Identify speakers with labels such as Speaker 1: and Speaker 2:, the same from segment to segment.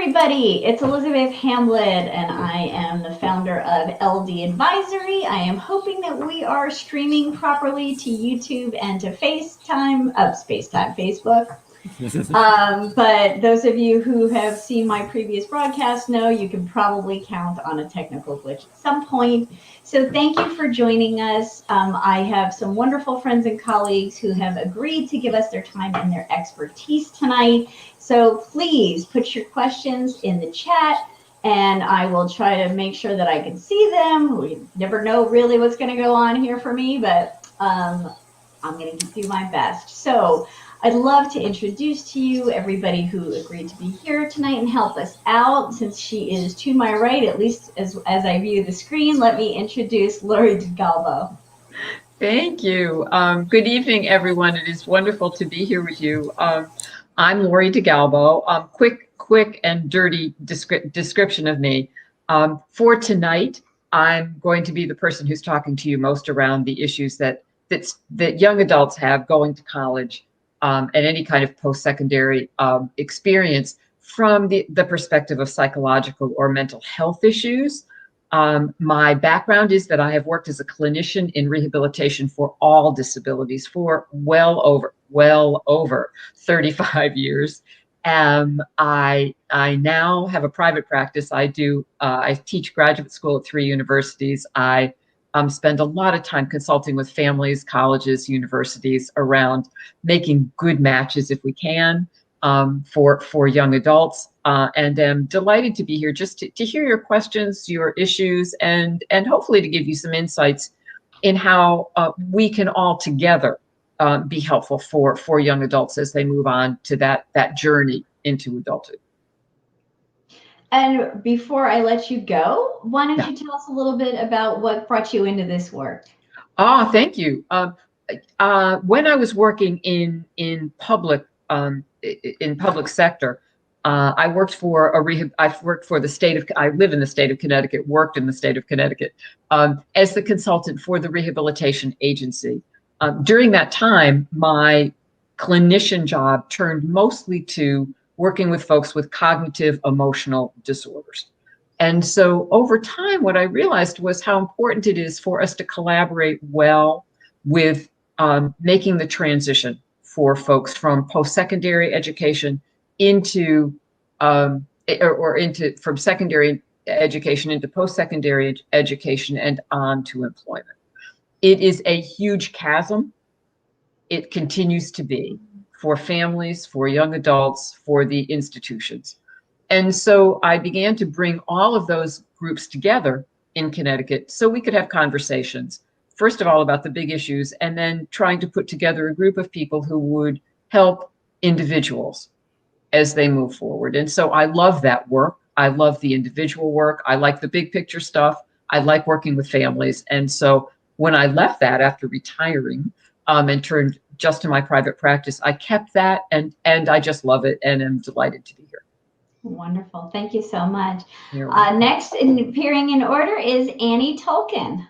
Speaker 1: everybody, it's Elizabeth Hamblet, and I am the founder of LD Advisory. I am hoping that we are streaming properly to YouTube and to Facebook. But those of you who have seen my previous broadcast know you can probably count on a technical glitch at some point. So thank you for joining us. I have some wonderful friends and colleagues who have agreed to give us their time and their expertise tonight. So please put your questions in the chat and I will try to make sure that I can see them. We never know really what's going to go on here for me, but I'm going to do my best. So I'd love to introduce to you everybody who agreed to be here tonight and help us out. Since she is to my right, at least as I view the screen, let me introduce Lori DeGalbo.
Speaker 2: Thank you. Good evening, everyone. It is wonderful to be here with you. I'm Lori DeGalbo. Quick and dirty description of me. For tonight, I'm going to be the person who's talking to you most around the issues that young adults have going to college and any kind of post-secondary experience from the perspective of psychological or mental health issues. My background is that I have worked as a clinician in rehabilitation for all disabilities for well over 35 years. I now have a private practice. I teach graduate school at 3 universities. I spend a lot of time consulting with families, colleges, universities around making good matches if we can for young adults, and am delighted to be here just to hear your questions, your issues, and hopefully to give you some insights in how we can all together be helpful for young adults as they move on to that journey into adulthood.
Speaker 1: And before I let you go, why don't you tell us a little bit about what brought you into this work?
Speaker 2: Thank you. When I was working in public sector, I worked for the state of. I live in the state of Connecticut. Worked in the state of Connecticut as the consultant for the rehabilitation agency. During that time, my clinician job turned mostly to working with folks with cognitive emotional disorders. And so over time, what I realized was how important it is for us to collaborate well with making the transition for folks from post-secondary education from secondary education into post-secondary education and on to employment. It is a huge chasm. It continues to be for families, for young adults, for the institutions. And so I began to bring all of those groups together in Connecticut so we could have conversations, first of all, about the big issues, and then trying to put together a group of people who would help individuals as they move forward. And so I love that work. I love the individual work. I like the big picture stuff. I like working with families. And so when I left that after retiring and turned just to my private practice, I kept that and I just love it and am delighted to be here.
Speaker 1: Wonderful. Thank you so much. Next, appearing in order is Annie Tolkien.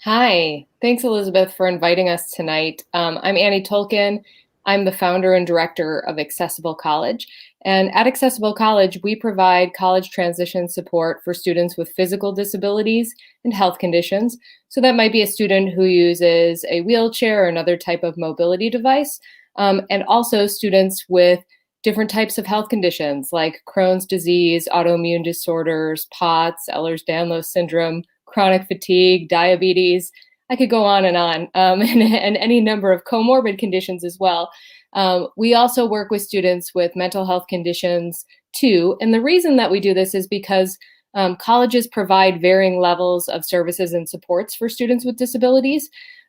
Speaker 3: Hi. Thanks, Elizabeth, for inviting us tonight. I'm Annie Tolkien. I'm the founder and director of Accessible College. And at Accessible College, we provide college transition support for students with physical disabilities and health conditions. So that might be a student who uses a wheelchair or another type of mobility device, and also students with different types of health conditions like Crohn's disease, autoimmune disorders, POTS, Ehlers-Danlos syndrome, chronic fatigue, diabetes. I could go on, and any number of comorbid conditions as well. We also work with students with mental health conditions too. And the reason that we do this is because colleges provide varying levels of services and supports for students with disabilities.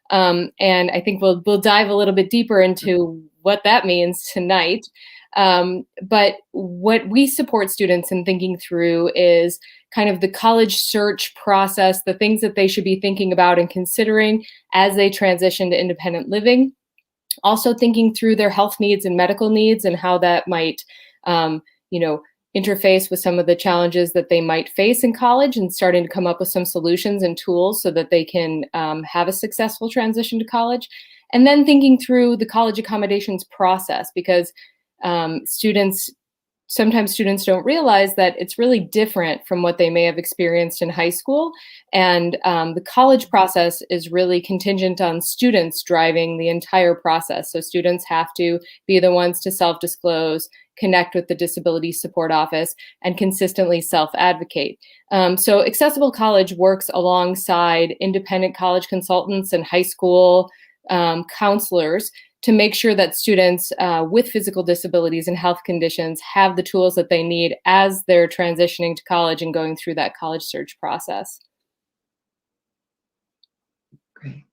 Speaker 3: And I think we'll dive a little bit deeper into what that means tonight. But what we support students in thinking through is kind of the college search process, the things that they should be thinking about and considering as they transition to independent living. Also thinking through their health needs and medical needs and how that might, interface with some of the challenges that they might face in college, and starting to come up with some solutions and tools so that they can have a successful transition to college. And then thinking through the college accommodations process, because students sometimes students don't realize that it's really different from what they may have experienced in high school. And the college process is really contingent on students driving the entire process. So students have to be the ones to self-disclose, connect with the Disability Support Office, and consistently self-advocate. So Accessible College works alongside independent college consultants and high school counselors to make sure that students with physical disabilities and health conditions have the tools that they need as they're transitioning to college and going through that college search process.
Speaker 2: Great.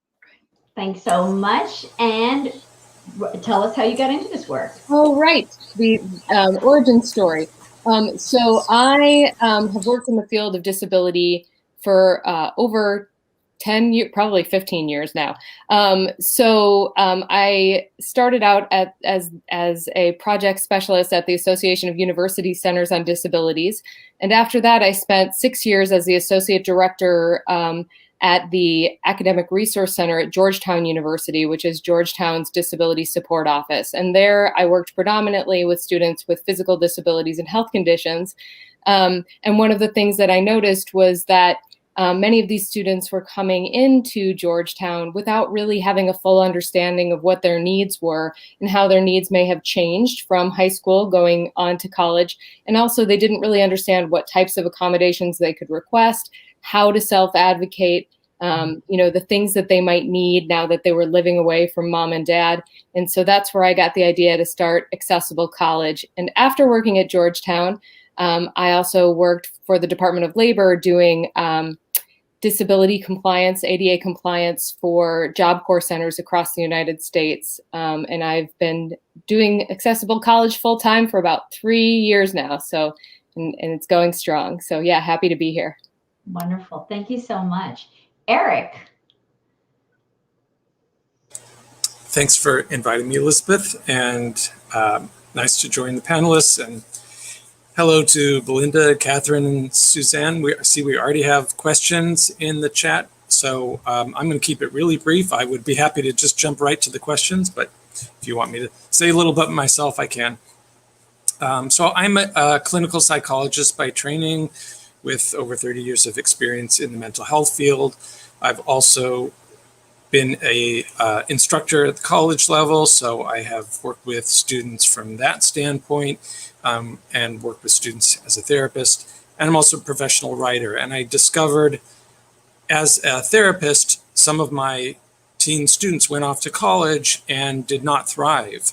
Speaker 3: Thanks
Speaker 1: so much. And tell us how you got into this work.
Speaker 3: Oh, right. The origin story. So I have worked in the field of disability for over 10 years, probably 15 years now. I started out as a project specialist at the Association of University Centers on Disabilities. And after that, I spent 6 years as the associate director at the Academic Resource Center at Georgetown University, which is Georgetown's Disability Support Office. And there I worked predominantly with students with physical disabilities and health conditions. And one of the things that I noticed was that many of these students were coming into Georgetown without really having a full understanding of what their needs were and how their needs may have changed from high school going on to college. And also they didn't really understand what types of accommodations they could request, how to self-advocate, the things that they might need now that they were living away from mom and dad. And so that's where I got the idea to start Accessible College. And after working at Georgetown, I also worked for the Department of Labor doing disability compliance, ADA compliance for Job Corps centers across the United States. And I've been doing Accessible College full time for about 3 years now. So, and it's going strong. So yeah, happy to be here.
Speaker 1: Wonderful. Thank you so much. Eric.
Speaker 4: Thanks for inviting me, Elizabeth, and nice to join the panelists. And hello to Belinda, Catherine, and Suzanne. We already have questions in the chat, so I'm going to keep it really brief. I would be happy to just jump right to the questions, but if you want me to say a little bit myself, I can. So I'm a clinical psychologist by training with over 30 years of experience in the mental health field. I've also been a instructor at the college level, so I have worked with students from that standpoint and worked with students as a therapist. And I'm also a professional writer. And I discovered as a therapist, some of my teen students went off to college and did not thrive.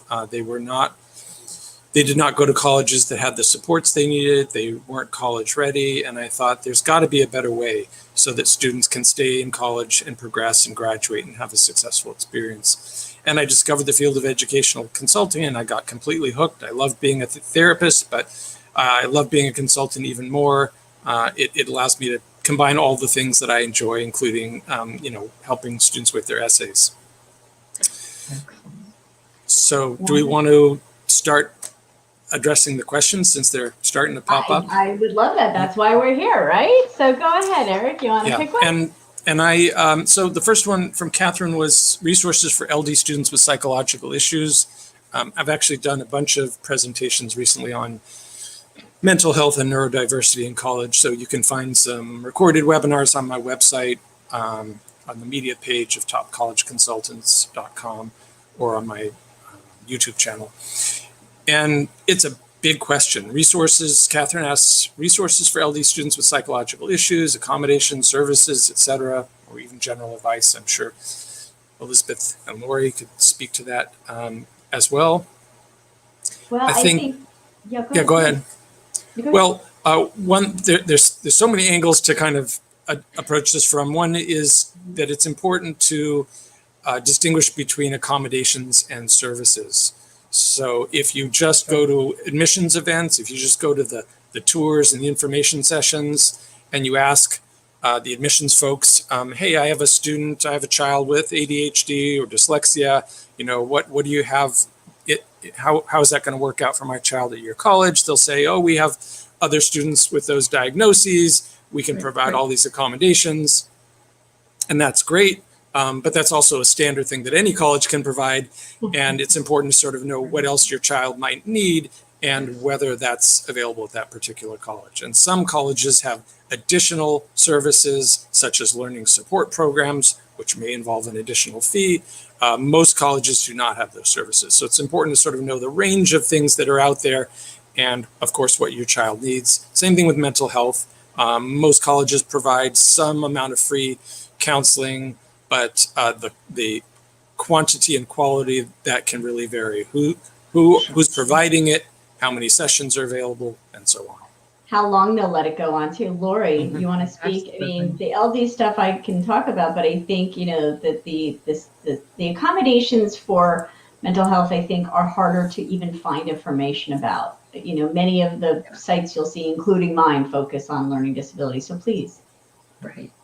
Speaker 4: They did not go to colleges that had the supports they needed. They weren't college ready. And I thought there's got to be a better way so that students can stay in college and progress and graduate and have a successful experience. And I discovered the field of educational consulting and I got completely hooked. I love being a therapist, but I love being a consultant even more. It allows me to combine all the things that I enjoy, including, helping students with their essays. So do we want to start addressing the questions since they're starting to pop up?
Speaker 1: I would love that. That's why we're here, right? So go ahead, Eric. You want to pick one?
Speaker 4: So the first one from Catherine was resources for LD students with psychological issues. I've actually done a bunch of presentations recently on mental health and neurodiversity in college. So you can find some recorded webinars on my website, on the media page of topcollegeconsultants.com or on my YouTube channel. And it's a big question. Resources, Catherine asks, resources for LD students with psychological issues, accommodation, services, etc., or even general advice. I'm sure Elizabeth and Lori could speak to that as well.
Speaker 1: Well, I think
Speaker 4: go ahead. Well, there's so many angles to kind of approach this from. One is that it's important to distinguish between accommodations and services. So if you just go to admissions events, if you just go to the tours and the information sessions and you ask the admissions folks, hey, I have a child with ADHD or dyslexia, what do you have? How is that going to work out for my child at your college? They'll say, oh, we have other students with those diagnoses. We can provide all these accommodations. And that's great. But that's also a standard thing that any college can provide. And it's important to sort of know what else your child might need and whether that's available at that particular college. And some colleges have additional services such as learning support programs, which may involve an additional fee. Most colleges do not have those services. So it's important to sort of know the range of things that are out there and, of course, what your child needs. Same thing with mental health. Most colleges provide some amount of free counseling, but the quantity and quality that can really vary. Who's providing it, how many sessions are available, and so on.
Speaker 1: How long they'll let it go on to. Lori, you want to speak?
Speaker 2: Absolutely.
Speaker 1: I mean, the LD stuff I can talk about, but I think, that the accommodations for mental health, I think, are harder to even find information about. Many of the sites you'll see, including mine, focus on learning disabilities. So please.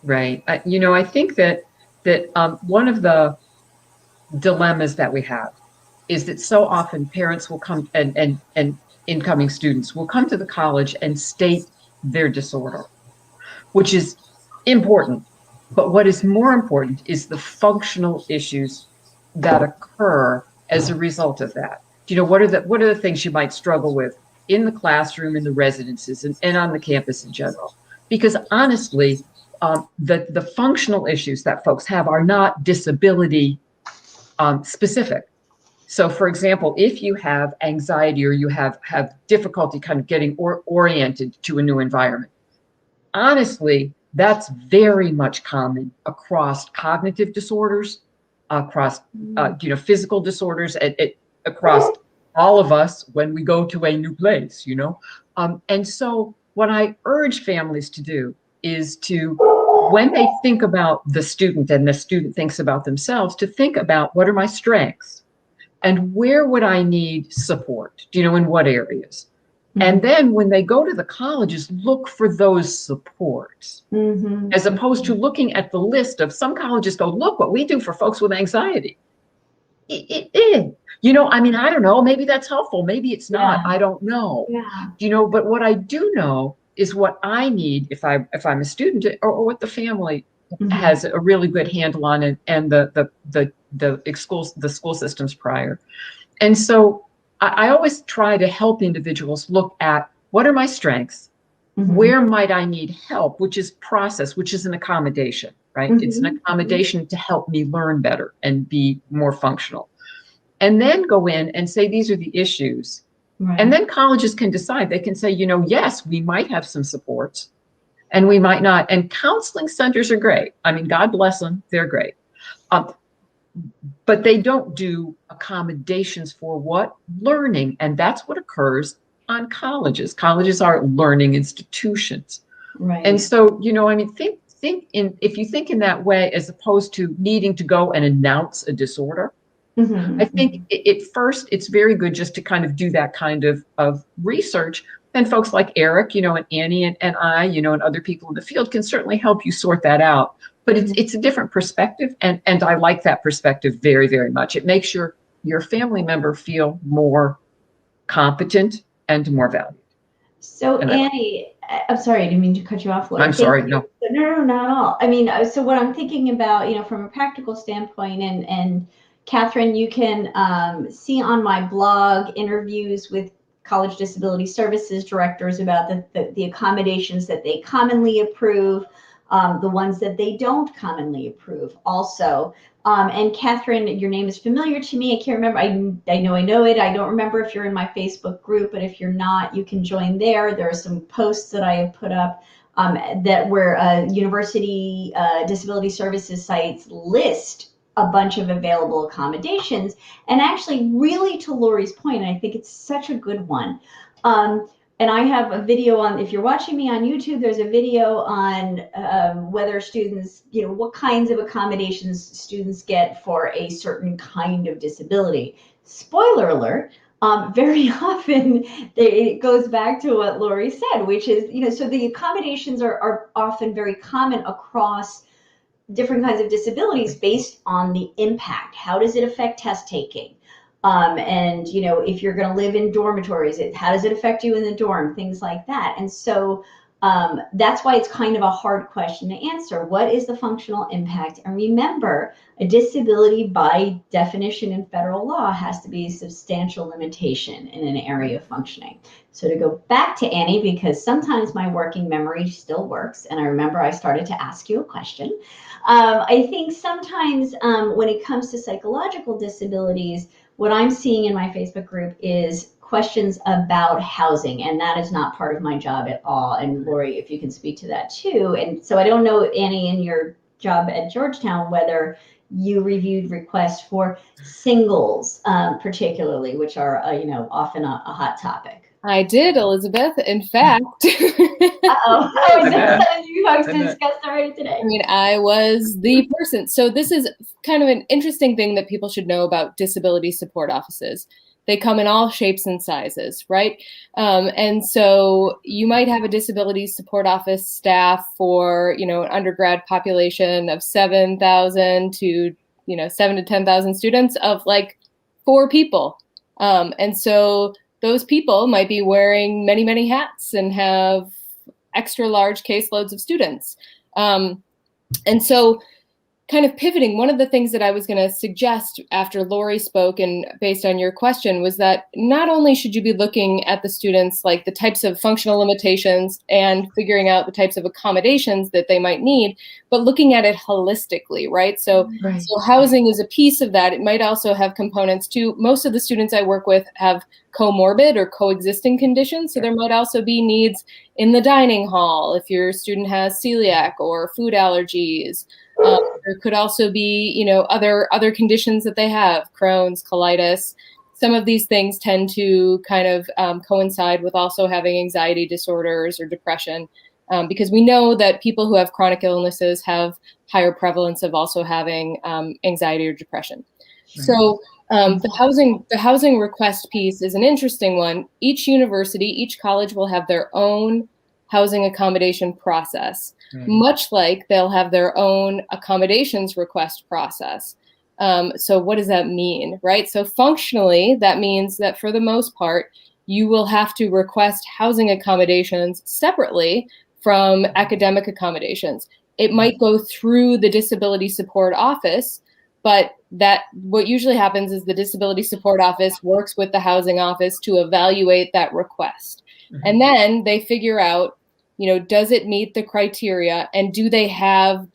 Speaker 2: Right. I think that one of the dilemmas that we have is that so often parents will come and incoming students will come to the college and state their disorder, which is important. But what is more important is the functional issues that occur as a result of that. What are the things you might struggle with in the classroom, in the residences, and on the campus in general? Because honestly, the functional issues that folks have are not disability specific. So, for example, if you have anxiety or you have difficulty kind of getting oriented to a new environment, honestly, that's very much common across cognitive disorders, across physical disorders, across all of us when we go to a new place. And so, what I urge families to do is to, when they think about the student and the student thinks about themselves, to think about what are my strengths. And where would I need support? In what areas? Mm-hmm. And then when they go to the colleges, look for those supports, mm-hmm. as opposed to looking at the list of some colleges go, look what we do for folks with anxiety. I don't know, maybe that's helpful. Maybe it's not. I don't know. Yeah. But what I do know is what I need if I'm a student or what the family mm-hmm. has a really good handle on it, and the school systems prior. And so I always try to help individuals look at what are my strengths, mm-hmm. where might I need help, which is process, which is an accommodation, right? Mm-hmm. It's an accommodation to help me learn better and be more functional. And then go in and say, these are the issues. Right. And then colleges can decide. They can say, yes, we might have some supports and we might not. And counseling centers are great. I mean, God bless them. They're great. But they don't do accommodations for what? Learning. And that's what occurs on colleges. Colleges are learning institutions. Right. And so, if you think in that way, as opposed to needing to go and announce a disorder, mm-hmm. I think first, it's very good just to kind of do that kind of research. And folks like Eric, and Annie and I, and other people in the field can certainly help you sort that out. But it's a different perspective. And I like that perspective very, very much. It makes your family member feel more competent and more valued.
Speaker 1: So Annie, I'm sorry, I didn't mean to cut you off, Laura.
Speaker 2: I'm sorry, no.
Speaker 1: No, not at all. I mean, so what I'm thinking about, from a practical standpoint, and Catherine, you can see on my blog interviews with college disability services directors about the accommodations that they commonly approve, the ones that they don't commonly approve also. And Catherine, your name is familiar to me. I can't remember. I know it. I don't remember if you're in my Facebook group, but if you're not, you can join there. There are some posts that I have put up that where university disability services sites list a bunch of available accommodations. And actually, really to Lori's point, and I think it's such a good one. And I have a video on, if you're watching me on YouTube, there's a video on whether students, what kinds of accommodations students get for a certain kind of disability. Spoiler alert, very often it goes back to what Lori said, which is, so the accommodations are often very common across different kinds of disabilities based on the impact. How does it affect test taking? And, if you're going to live in dormitories, how does it affect you in the dorm? Things like that. And so That's why it's kind of a hard question to answer. What is the functional impact? And remember, a disability by definition in federal law has to be a substantial limitation in an area of functioning. So to go back to Annie, because sometimes my working memory still works, and I remember I started to ask you a question. I think sometimes when it comes to psychological disabilities, what I'm seeing in my Facebook group is questions about housing, and that is not part of my job at all. And Lori, if you can speak to that too. And so I don't know, Annie, in your job at Georgetown, whether you reviewed requests for singles, particularly, which are often a hot topic.
Speaker 3: I did, Elizabeth. In fact,
Speaker 1: Uh-oh. Oh, is this something you folks discussed already today?
Speaker 3: I mean, I was the person. So this is kind of an interesting thing that people should know about disability support offices. They come in all shapes and sizes, right? And so you might have a disability support office staff for, an undergrad population of 7,000 to, 7 to 10,000 students of like 4 people. And so those people might be wearing many, many hats and have extra large caseloads of students. And so kind of pivoting, one of the things that I was going to suggest after Lori spoke and based on your question was that not only should you be looking at the students, like the types of functional limitations and figuring out the types of accommodations that they might need, but looking at it holistically, right? So housing is a piece of that. It might also have components too. Most of the students I work with have comorbid or coexisting conditions. So there might also be needs in the dining hall if your student has celiac or food allergies. There could also be, other conditions that they have, Crohn's, colitis. Some of these things tend to kind of coincide with also having anxiety disorders or depression, because we know that people who have chronic illnesses have higher prevalence of also having anxiety or depression. So the housing request piece is an interesting one. Each university, each college will have their own housing accommodation process, much like they'll have their own accommodations request process. So what does that mean, right? So functionally, that means that for the most part, you will have to request housing accommodations separately from academic accommodations. It might go through the disability support office, but what usually happens is the disability support office works with the housing office to evaluate that request. And then they figure out, does it meet the criteria and do they have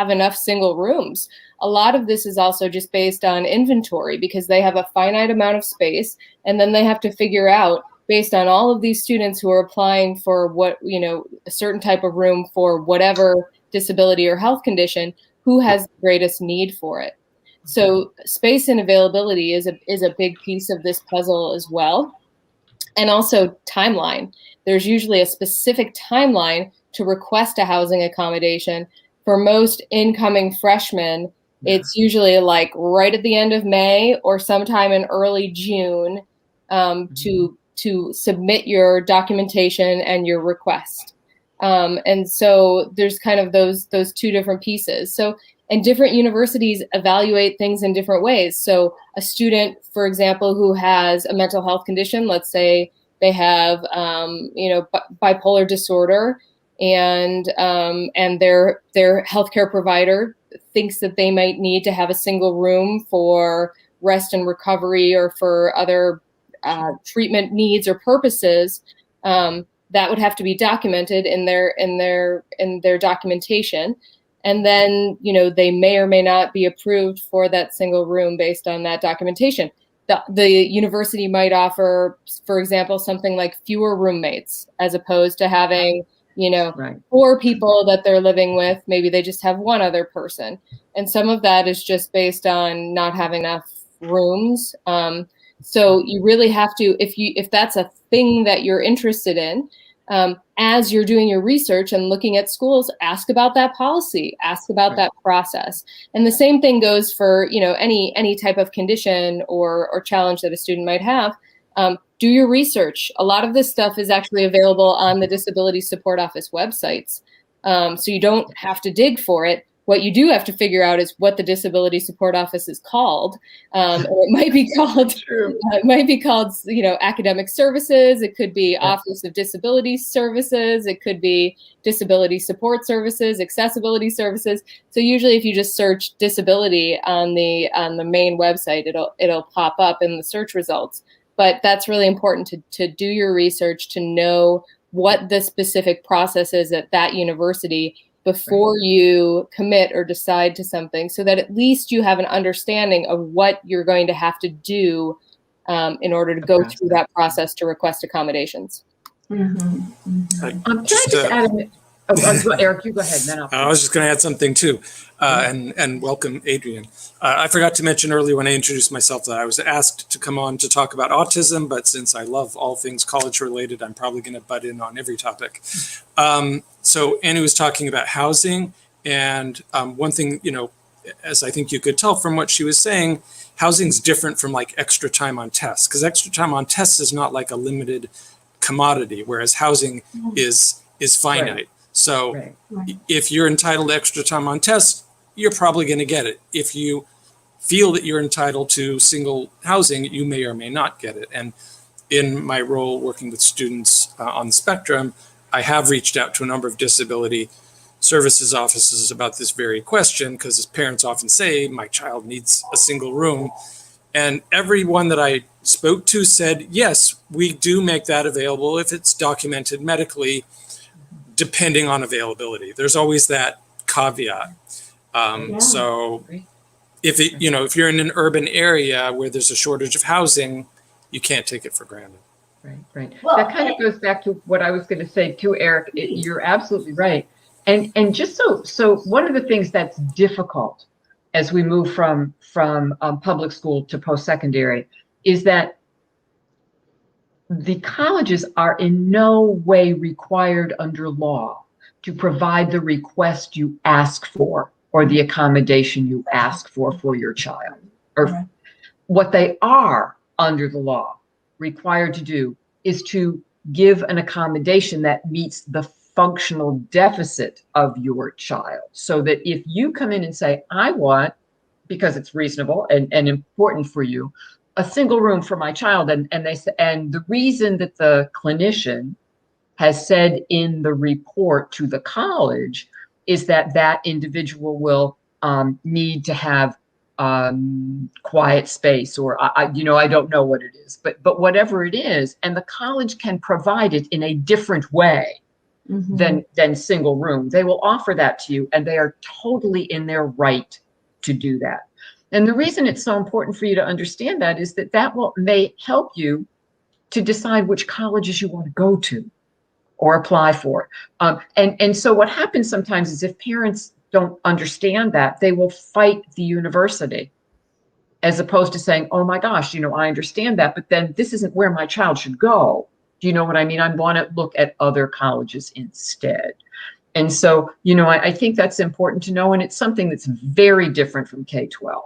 Speaker 3: enough single rooms? A lot of this is also just based on inventory because they have a finite amount of space, and then they have to figure out, based on all of these students who are applying for a certain type of room for whatever disability or health condition, who has the greatest need for it. So space and availability is a big piece of this puzzle as well. And also timeline. There's usually a specific timeline to request a housing accommodation. For most incoming freshmen, it's usually like right at the end of May or sometime in early June to submit your documentation and your request. And so there's kind of those 2 different pieces. And different universities evaluate things in different ways. So a student, for example, who has a mental health condition, let's say they have, bipolar disorder, and their healthcare provider thinks that they might need to have a single room for rest and recovery or for other treatment needs or purposes, that would have to be documented in their documentation. And then, they may or may not be approved for that single room based on that documentation. The university might offer, for example, something like fewer roommates as opposed to having, 4 people that they're living with. Maybe they just have 1 other person. And some of that is just based on not having enough rooms. So you really have to, if that's a thing that you're interested in, as you're doing your research and looking at schools, ask about that policy, ask about that process. And the same thing goes for, any type of condition or challenge that a student might have. Do your research. A lot of this stuff is actually available on the Disability Support Office websites. So you don't have to dig for it, What you do have to figure out is what the Disability Support Office is called. And it might be called, Academic Services. It could be Office of Disability Services. It could be Disability Support Services, Accessibility Services. So usually, if you just search disability on the main website, it'll pop up in the search results. But that's really important to do your research, to know what the specific process is at that university before you commit or decide to something, so that at least you have an understanding of what you're going to have to do in order to go through that process to request accommodations.
Speaker 2: Can I just add Eric, you go ahead. Then
Speaker 4: I was just going to add something too, and welcome, Adrian. I forgot to mention earlier when I introduced myself that I was asked to come on to talk about autism, but since I love all things college related, I'm probably going to butt in on every topic. So Annie was talking about housing, and one thing, as I think you could tell from what she was saying, housing's different from like extra time on tests, because extra time on tests is not like a limited commodity, whereas housing is finite. Right. So if you're entitled to extra time on tests, you're probably going to get it. If you feel that you're entitled to single housing, you may or may not get it. And in my role working with students on the spectrum, I have reached out to a number of disability services offices about this very question, because as parents often say, my child needs a single room. And everyone that I spoke to said, yes, we do make that available if it's documented medically, depending on availability. There's always that caveat. So if you're in an urban area where there's a shortage of housing, you can't take it for granted.
Speaker 2: Right. Well, that kind of goes back to what I was going to say too, Eric. You're absolutely right. And just so one of the things that's difficult as we move from public school to post-secondary is that the colleges are in no way required under law to provide the request you ask for or the accommodation you ask for your child. Or what they are under the law required to do is to give an accommodation that meets the functional deficit of your child. So that if you come in and say, I want, because it's reasonable and important for you, a single room for my child, and the reason that the clinician has said in the report to the college is that individual will need to have quiet space, or I don't know what it is, but whatever it is, and the college can provide it in a different way than single room. They will offer that to you, and they are totally in their right to do that. And the reason it's so important for you to understand that is that may help you to decide which colleges you want to go to or apply for. And so what happens sometimes is if parents don't understand that, they will fight the university as opposed to saying, oh my gosh, I understand that, but then this isn't where my child should go. Do you know what I mean? I want to look at other colleges instead. And so, I think that's important to know. And it's something that's very different from K-12.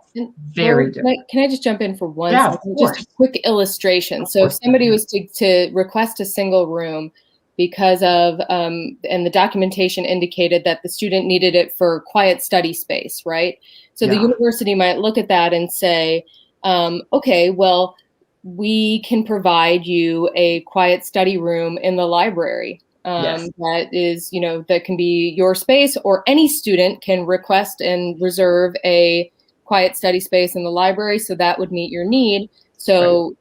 Speaker 2: Very different.
Speaker 3: Can I just jump in for one second? Just a quick illustration. So if somebody was to request a single room because of, and the documentation indicated that the student needed it for quiet study space, right? So the university might look at that and say, okay, well, we can provide you a quiet study room in the library. That is, that can be your space, or any student can request and reserve a quiet study space in the library. So that would meet your need. So,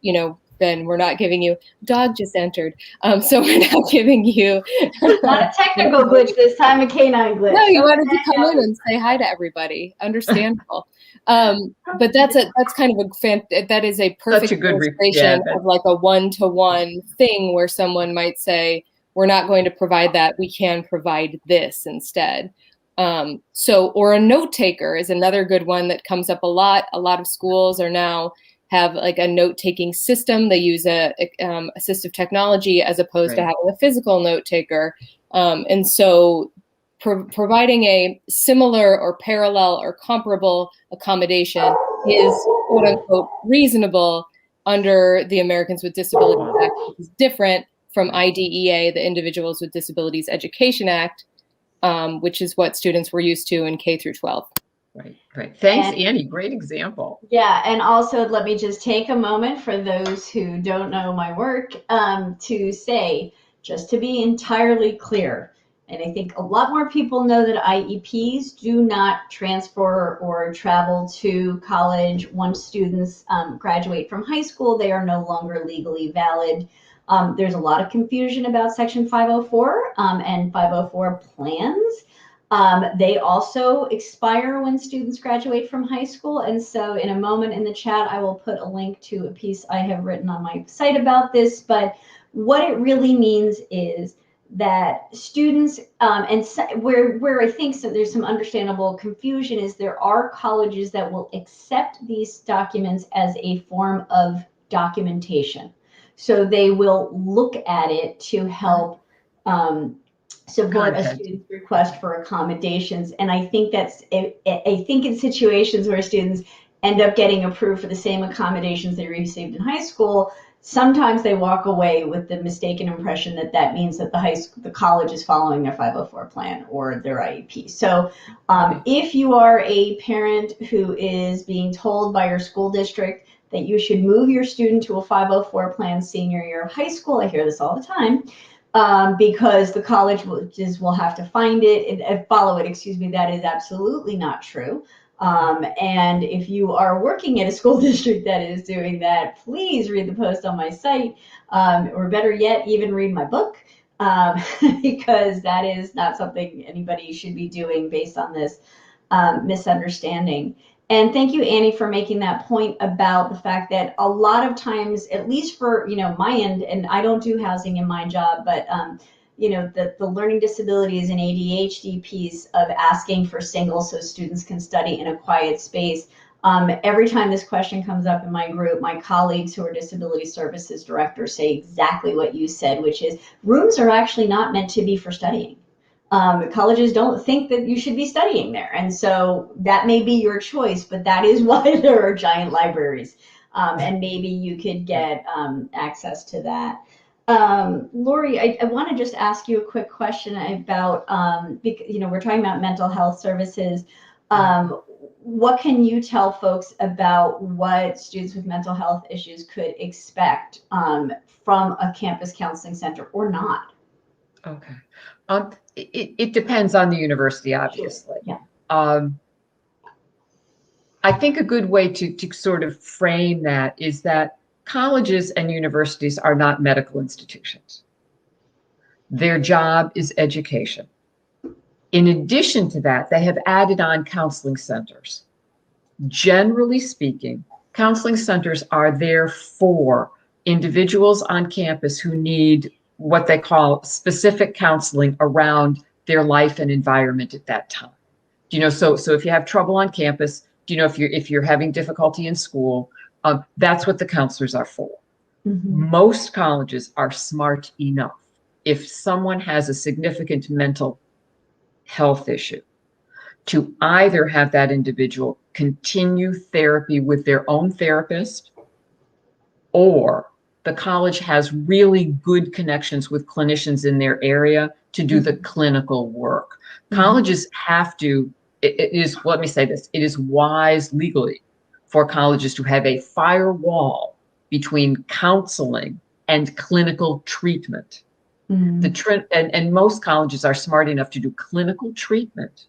Speaker 3: then we're not giving you, dog just entered. So we're not giving you.
Speaker 1: Not a technical glitch this time, a canine glitch.
Speaker 3: No, you wanted to come in and say hi to everybody. Understandable. But that's kind of that is a perfect illustration of like a one-to-one thing where someone might say, we're not going to provide that. We can provide this instead. Or a note taker is another good one that comes up a lot. A lot of schools now have like a note-taking system. They use a assistive technology as opposed to having a physical note taker. And so providing a similar or parallel or comparable accommodation is quote unquote reasonable under the Americans with Disabilities Act, which is different from IDEA, the Individuals with Disabilities Education Act, which is what students were used to in K through 12.
Speaker 2: Right. Thanks,
Speaker 1: And-
Speaker 2: Annie. Great example.
Speaker 1: Yeah, and also let me just take a moment for those who don't know my work to say, just to be entirely clear, and I think a lot more people know that IEPs do not transfer or travel to college once students graduate from high school. They are no longer legally valid. There's a lot of confusion about Section 504 and 504 plans. They also expire when students graduate from high school. And so in a moment in the chat, I will put a link to a piece I have written on my site about this. But what it really means is that students, where I think there's some understandable confusion, is there are colleges that will accept these documents as a form of documentation. So they will look at it to help support a student's request for accommodations. And I think I think in situations where students end up getting approved for the same accommodations they received in high school, sometimes they walk away with the mistaken impression that that means that the college is following their 504 plan or their IEP. So if you are a parent who is being told by your school district that you should move your student to a 504 plan senior year of high school, I hear this all the time, because the college will have to find it and follow it, that is absolutely not true. And if you are working at a school district that is doing that, please read the post on my site, or better yet, even read my book, because that is not something anybody should be doing based on this misunderstanding. And thank you, Annie, for making that point about the fact that a lot of times, at least for my end, and I don't do housing in my job, but the learning disabilities and ADHD piece of asking for singles so students can study in a quiet space. Every time this question comes up in my group, my colleagues who are disability services directors say exactly what you said, which is rooms are actually not meant to be for studying. Colleges don't think that you should be studying there. And so that may be your choice, but that is why there are giant libraries. And maybe you could get access to that. Lori, I want to just ask you a quick question about, we're talking about mental health services. What can you tell folks about what students with mental health issues could expect from a campus counseling center or not?
Speaker 2: Okay. It depends on the university, obviously.
Speaker 1: Sure. Yeah.
Speaker 2: I think a good way to sort of frame that is that colleges and universities are not medical institutions. Their job is education. In addition to that, they have added on counseling centers. Generally speaking, counseling centers are there for individuals on campus who need what they call specific counseling around their life and environment at that time. So if you have trouble on campus, if you're having difficulty in school, that's what the counselors are for. Mm-hmm. Most colleges are smart enough, if someone has a significant mental health issue, to either have that individual continue therapy with their own therapist, or the college has really good connections with clinicians in their area to do the clinical work. Mm-hmm. Colleges have to, let me say this, it is wise legally for colleges to have a firewall between counseling and clinical treatment. Mm-hmm. And most colleges are smart enough to do clinical treatment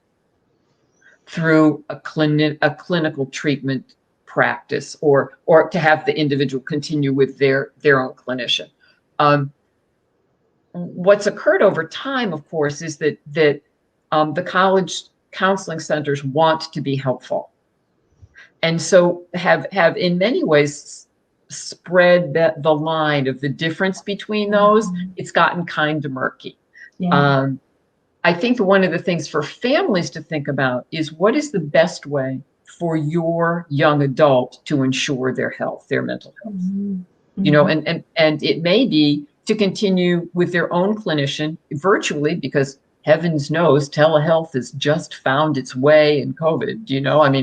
Speaker 2: through a clinical treatment practice, or to have the individual continue with their own clinician. What's occurred over time, of course, is that the college counseling centers want to be helpful, and so have in many ways spread the line of the difference between those. Mm-hmm. It's gotten kind of murky. Yeah. I think one of the things for families to think about is what is the best way for your young adult to ensure their health, their mental health. Mm-hmm. And it may be to continue with their own clinician virtually, because heavens knows telehealth has just found its way in COVID.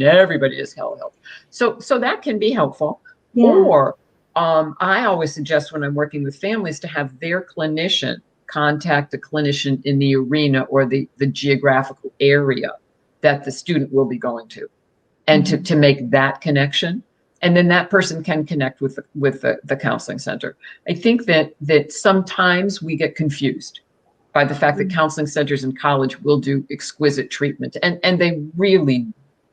Speaker 2: Everybody has telehealth. So that can be helpful. Yeah. Or I always suggest when I'm working with families to have their clinician contact a clinician in the arena or the geographical area that the student will be going to, and to make that connection. And then that person can connect with the counseling center. I think that sometimes we get confused by the fact that counseling centers in college will do exquisite treatment, and they really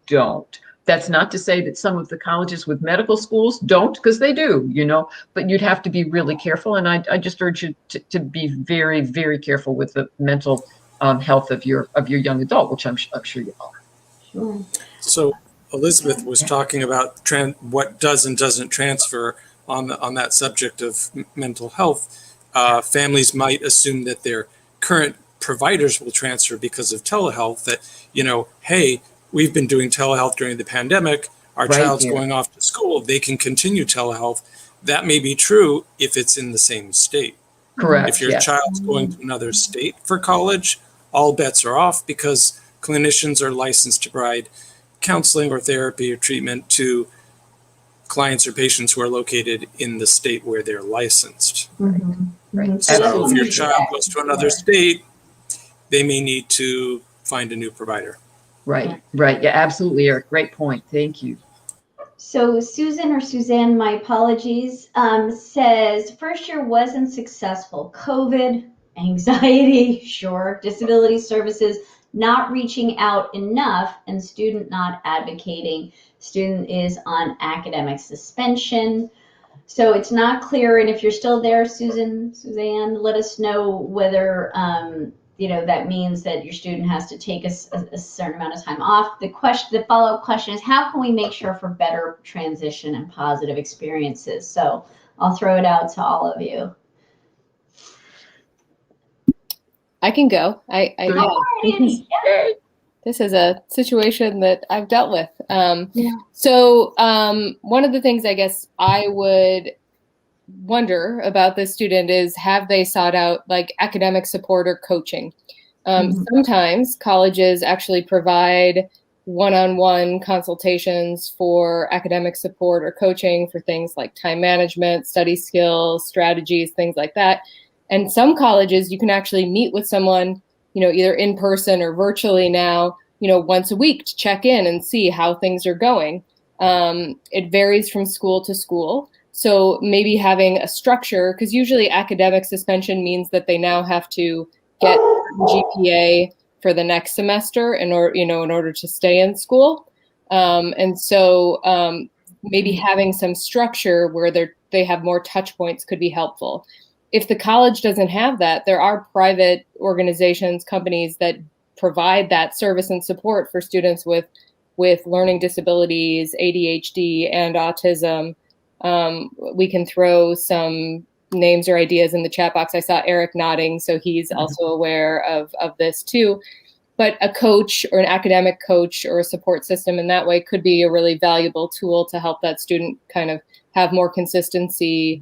Speaker 2: don't. That's not to say that some of the colleges with medical schools don't, because they do, but you'd have to be really careful. And I just urge you to be very, very careful with the mental health of your young adult, which I'm sure you are.
Speaker 1: Sure.
Speaker 4: So Elizabeth was talking about what does and doesn't transfer on that subject of mental health. Families might assume that their current providers will transfer because of telehealth, that, hey, we've been doing telehealth during the pandemic. Our child's going off to school. They can continue telehealth. That may be true if it's in the same state.
Speaker 2: Correct.
Speaker 4: If your child's going to another state for college, all bets are off, because clinicians are licensed to provide counseling or therapy or treatment to clients or patients who are located in the state where they're licensed.
Speaker 2: Right.
Speaker 4: So if your child goes to another state, they may need to find a new provider.
Speaker 2: Right. Yeah, absolutely, Eric. Great point. Thank you.
Speaker 1: So Susan, or Suzanne, my apologies, says first year wasn't successful. COVID, anxiety, sure, disability services, not reaching out enough, and student not advocating. Student is on academic suspension. So it's not clear. And if you're still there, Suzanne, let us know whether, that means that your student has to take a certain amount of time off. The follow-up question is, how can we make sure for better transition and positive experiences? So I'll throw it out to all of you.
Speaker 3: I can go. This is a situation that I've dealt with. So one of the things I guess I would wonder about this student is, have they sought out like academic support or coaching? Sometimes colleges actually provide one-on-one consultations for academic support or coaching for things like time management, study skills, strategies, things like that. And some colleges, you can actually meet with someone, either in person or virtually now, once a week to check in and see how things are going. It varies from school to school. So maybe having a structure, because usually academic suspension means that they now have to get GPA for the next semester in order to stay in school. And so maybe having some structure where they have more touch points could be helpful. If the college doesn't have that, there are private organizations, companies that provide that service and support for students with learning disabilities, ADHD, and autism. We can throw some names or ideas in the chat box. I saw Eric nodding, so he's also aware of this too. But a coach or an academic coach or a support system in that way could be a really valuable tool to help that student kind of have more consistency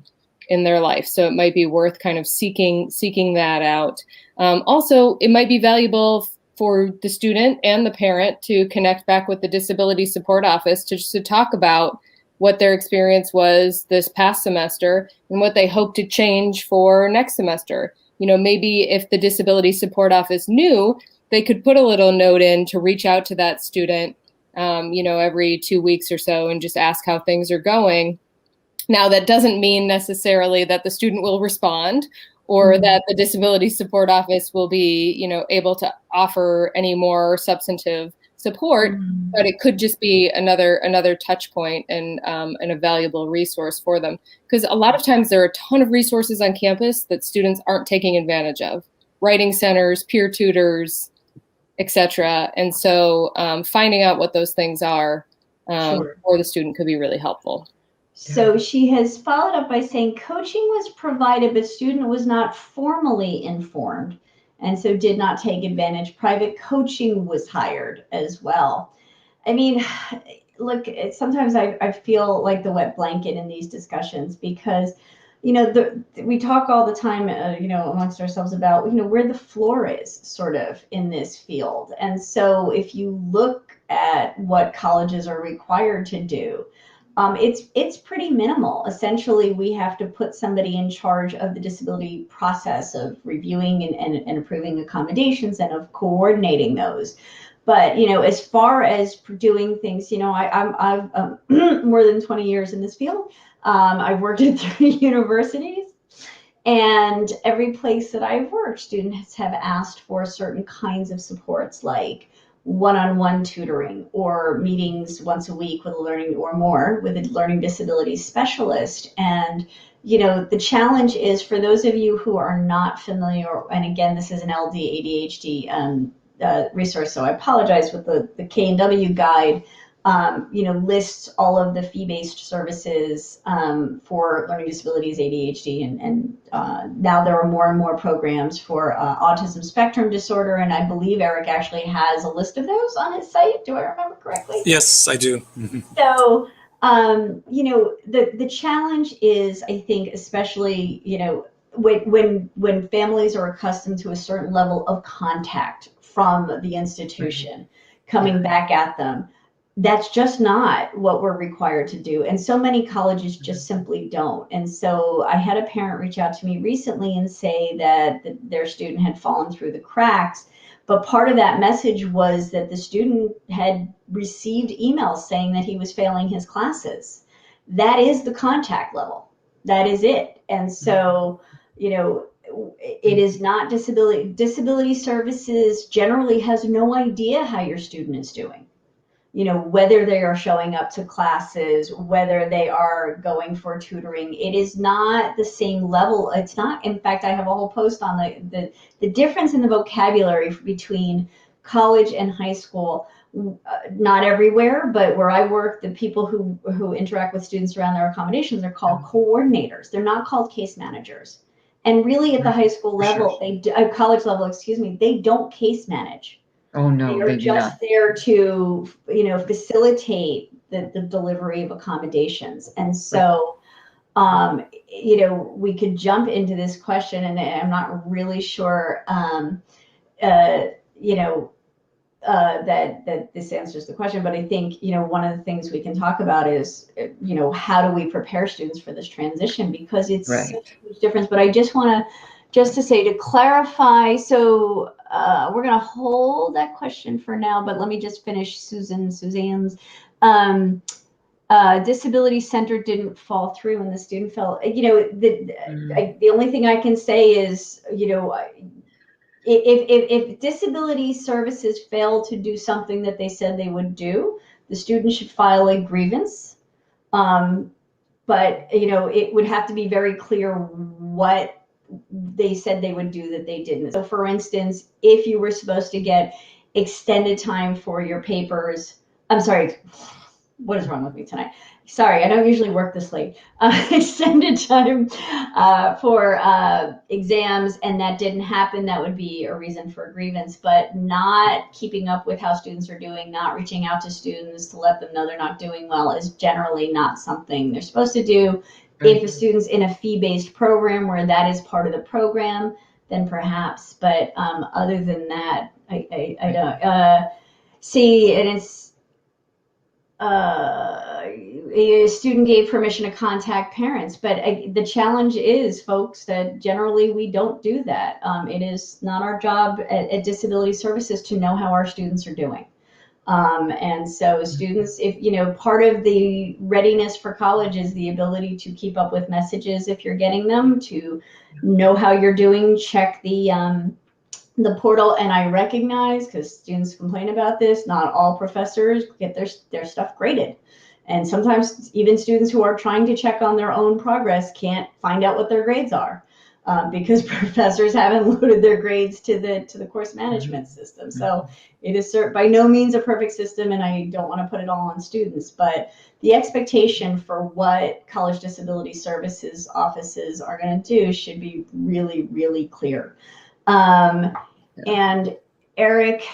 Speaker 3: in their life. So it might be worth kind of seeking that out. Also, it might be valuable for the student and the parent to connect back with the Disability Support Office to talk about what their experience was this past semester and what they hope to change for next semester. Maybe if the Disability Support Office knew, they could put a little note in to reach out to that student, every 2 weeks or so and just ask how things are going. Now, that doesn't mean necessarily that the student will respond or that the Disability Support Office will be, able to offer any more substantive support, but it could just be another touch point and a valuable resource for them. Because a lot of times there are a ton of resources on campus that students aren't taking advantage of. Writing centers, peer tutors, etc. And so finding out what those things are for the student could be really helpful.
Speaker 1: So she has followed up by saying coaching was provided, but student was not formally informed and so did not take advantage. Private coaching was hired as well. I mean, look, sometimes I feel like the wet blanket in these discussions because, we talk all the time, amongst ourselves about, where the floor is sort of in this field. And so if you look at what colleges are required to do, it's pretty minimal. Essentially, we have to put somebody in charge of the disability process of reviewing and approving accommodations and of coordinating those. But, as far as doing things, I've more than 20 years in this field. I've worked at 3 universities, and every place that I've worked, students have asked for certain kinds of supports, like one-on-one tutoring or meetings once a week with a learning disability specialist. And the challenge is, for those of you who are not familiar, and again, this is an LD ADHD resource, so I apologize, with the K&W guide, lists all of the fee-based services for learning disabilities, ADHD, and now there are more and more programs for autism spectrum disorder, and I believe Eric actually has a list of those on his site. Do I remember correctly?
Speaker 4: Yes, I do.
Speaker 1: So, the challenge is, I think, especially, when families are accustomed to a certain level of contact from the institution coming back at them, that's just not what we're required to do. And so many colleges just simply don't. And so I had a parent reach out to me recently and say that their student had fallen through the cracks. But part of that message was that the student had received emails saying that he was failing his classes. That is the contact level. That is it. And so, it is not disability. Disability services generally has no idea how your student is doing. Whether they are showing up to classes, whether they are going for tutoring, it is not the same level. It's not. In fact, I have a whole post on the difference in the vocabulary between college and high school. Not everywhere, but where I work, the people who interact with students around their accommodations are called coordinators. They're not called case managers. And really, at the high school level, college level, they don't case manage.
Speaker 2: Oh, no,
Speaker 1: they are just there to, facilitate the delivery of accommodations. And so, we could jump into this question, and I'm not really sure, that this answers the question, but I think, one of the things we can talk about is, how do we prepare students for this transition? Because it's such a huge difference. But I just want to say, to clarify, so we're going to hold that question for now, but let me just finish Suzanne's. Disability center didn't fall through and the student fell. The only thing I can say is, if disability services fail to do something that they said they would do, the student should file a grievance. But, it would have to be very clear what they said they would do that they didn't. So, for instance, if you were supposed to get extended time for your papers, I'm sorry, what is wrong with me tonight? Sorry, I don't usually work this late. Extended time for exams, and that didn't happen, that would be a reason for a grievance. But not keeping up with how students are doing, not reaching out to students to let them know they're not doing well, is generally not something they're supposed to do. If a student's in a fee-based program where that is part of the program, then perhaps. But other than that, I don't see. And it's a student gave permission to contact parents, but the challenge is, folks, that generally we don't do that. It is not our job at Disability Services to know how our students are doing. And so students, if part of the readiness for college is the ability to keep up with messages if you're getting them, to know how you're doing, check the portal. And I recognize, because students complain about this, not all professors get their stuff graded. And sometimes even students who are trying to check on their own progress can't find out what their grades are. Because professors haven't loaded their grades to the course management system. So it is by no means a perfect system, and I don't want to put it all on students, but the expectation for what College Disability Services offices are going to do should be really, really clear. And Eric,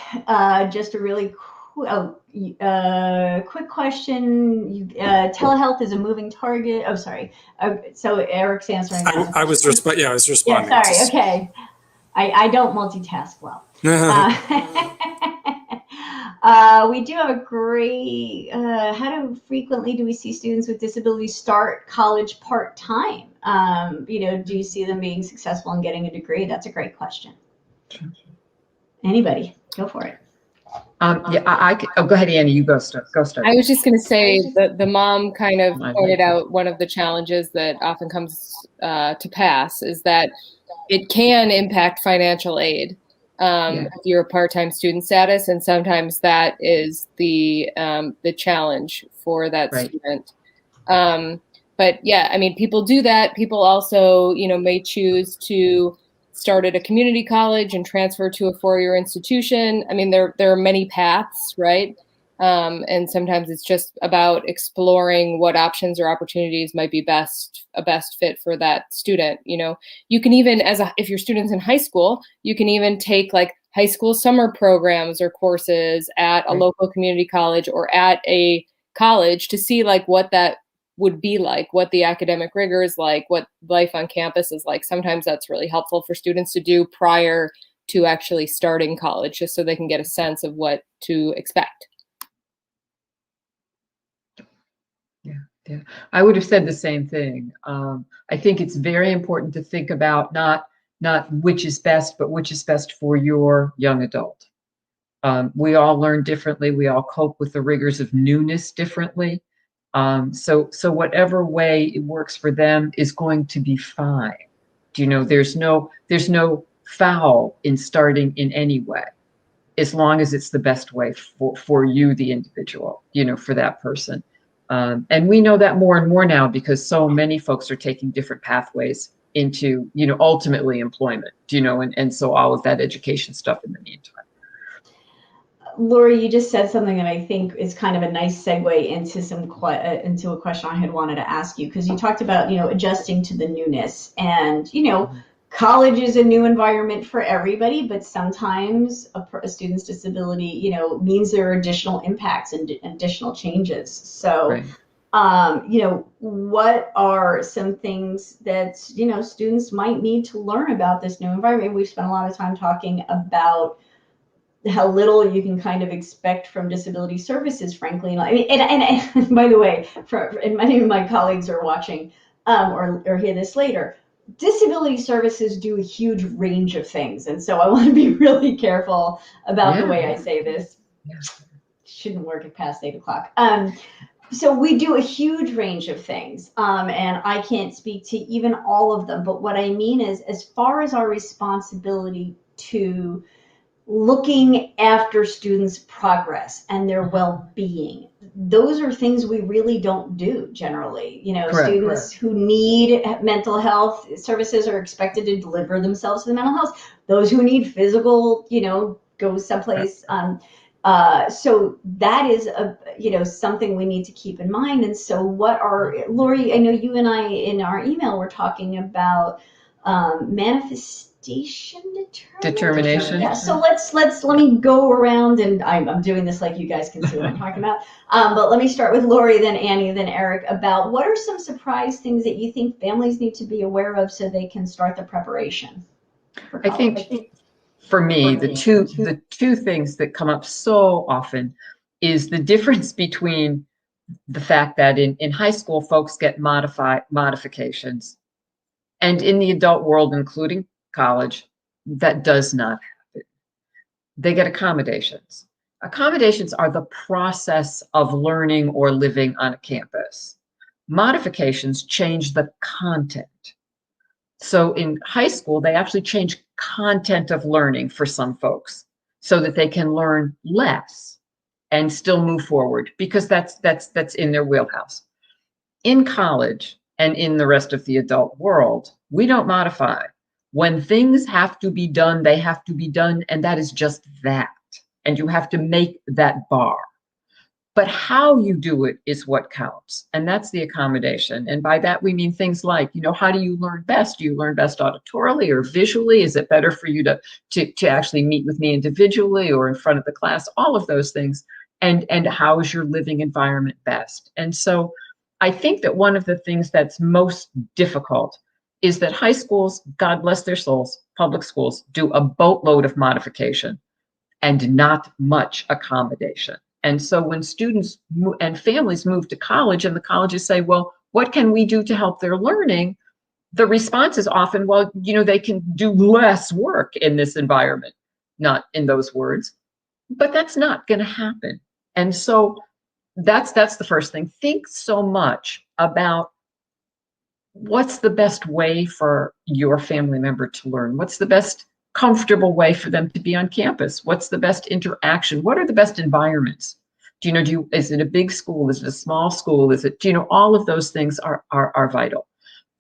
Speaker 1: just a really quick question. Telehealth is a moving target. Oh, sorry. So Eric's answering.
Speaker 4: I was responding. Yeah, I was responding.
Speaker 1: Yeah, sorry. Okay. I don't multitask well. We do have a great, how frequently do we see students with disabilities start college part-time? Do you see them being successful in getting a degree? That's a great question. Anybody, go for it.
Speaker 2: Go ahead, Annie, you go start.
Speaker 3: I was just going to say that the mom kind of pointed out one of the challenges that often comes to pass is that it can impact financial aid if you're a part-time student status, and sometimes that is the challenge for that student. But yeah, I mean, people do that. People also, may choose to start at a community college and transfer to a four-year institution. I mean, there are many paths, right? And sometimes it's just about exploring what options or opportunities might be a best fit for that student. You can even, if your student's in high school, you can even take like high school summer programs or courses at a local community college or at a college to see like what that would be like, what the academic rigor is like, what life on campus is like. Sometimes that's really helpful for students to do prior to actually starting college, just so they can get a sense of what to expect.
Speaker 2: Yeah, I would have said the same thing. I think it's very important to think about not which is best, but which is best for your young adult. We all learn differently. We all cope with the rigors of newness differently. So whatever way it works for them is going to be fine. There's no foul in starting in any way, as long as it's the best way for you, the individual, for that person. And we know that more and more now because so many folks are taking different pathways into, ultimately employment, and so all of that education stuff in the meantime.
Speaker 1: Lori, you just said something that I think is kind of a nice segue into a question I had wanted to ask you, because you talked about, adjusting to the newness, and, college is a new environment for everybody, but sometimes a student's disability, means there are additional impacts and additional changes. So, what are some things that, students might need to learn about this new environment? We've spent a lot of time talking about how little you can kind of expect from disability services, frankly. And by the way, and many of my colleagues are watching or hear this later, disability services do a huge range of things. And so I want to be really careful about the way I say this. Shouldn't work past 8 o'clock. So we do a huge range of things, and I can't speak to even all of them. But what I mean is, as far as our responsibility to looking after students' progress and their well-being, those are things we really don't do generally. Students who need mental health services are expected to deliver themselves to the mental health. Those who need physical, go someplace. So that is something we need to keep in mind. And so Lori, I know you and I in our email were talking about manifestation determination. Yeah. So let me go around, and I'm doing this like you guys can see what I'm talking about. But let me start with Lori, then Annie, then Eric, about what are some surprise things that you think families need to be aware of so they can start the preparation for college?
Speaker 2: I think for me, the two things that come up so often is the difference between the fact that in high school folks get modifications, and in the adult world, including college, that does not happen. They get accommodations. Accommodations are the process of learning or living on a campus. Modifications change the content. So in high school, they actually change content of learning for some folks so that they can learn less and still move forward, because that's in their wheelhouse. In college and in the rest of the adult world, we don't modify. When things have to be done, they have to be done, and that is just that. And you have to make that bar. But how you do it is what counts, and that's the accommodation. And by that, we mean things like, how do you learn best? Do you learn best auditorily or visually? Is it better for you to actually meet with me individually or in front of the class? All of those things. And how is your living environment best? And so I think that one of the things that's most difficult is that high schools, God bless their souls, public schools, do a boatload of modification. and not much accommodation. And so when students and families move to college and the colleges say, well, what can we do to help their learning? The response is often, well, they can do less work in this environment, not in those words, but that's not going to happen. And so that's the first thing. Think so much about what's the best way for your family member to learn? What's the best comfortable way for them to be on campus? What's the best interaction? What are the best environments? Is it a big school? Is it a small school? All of those things are vital.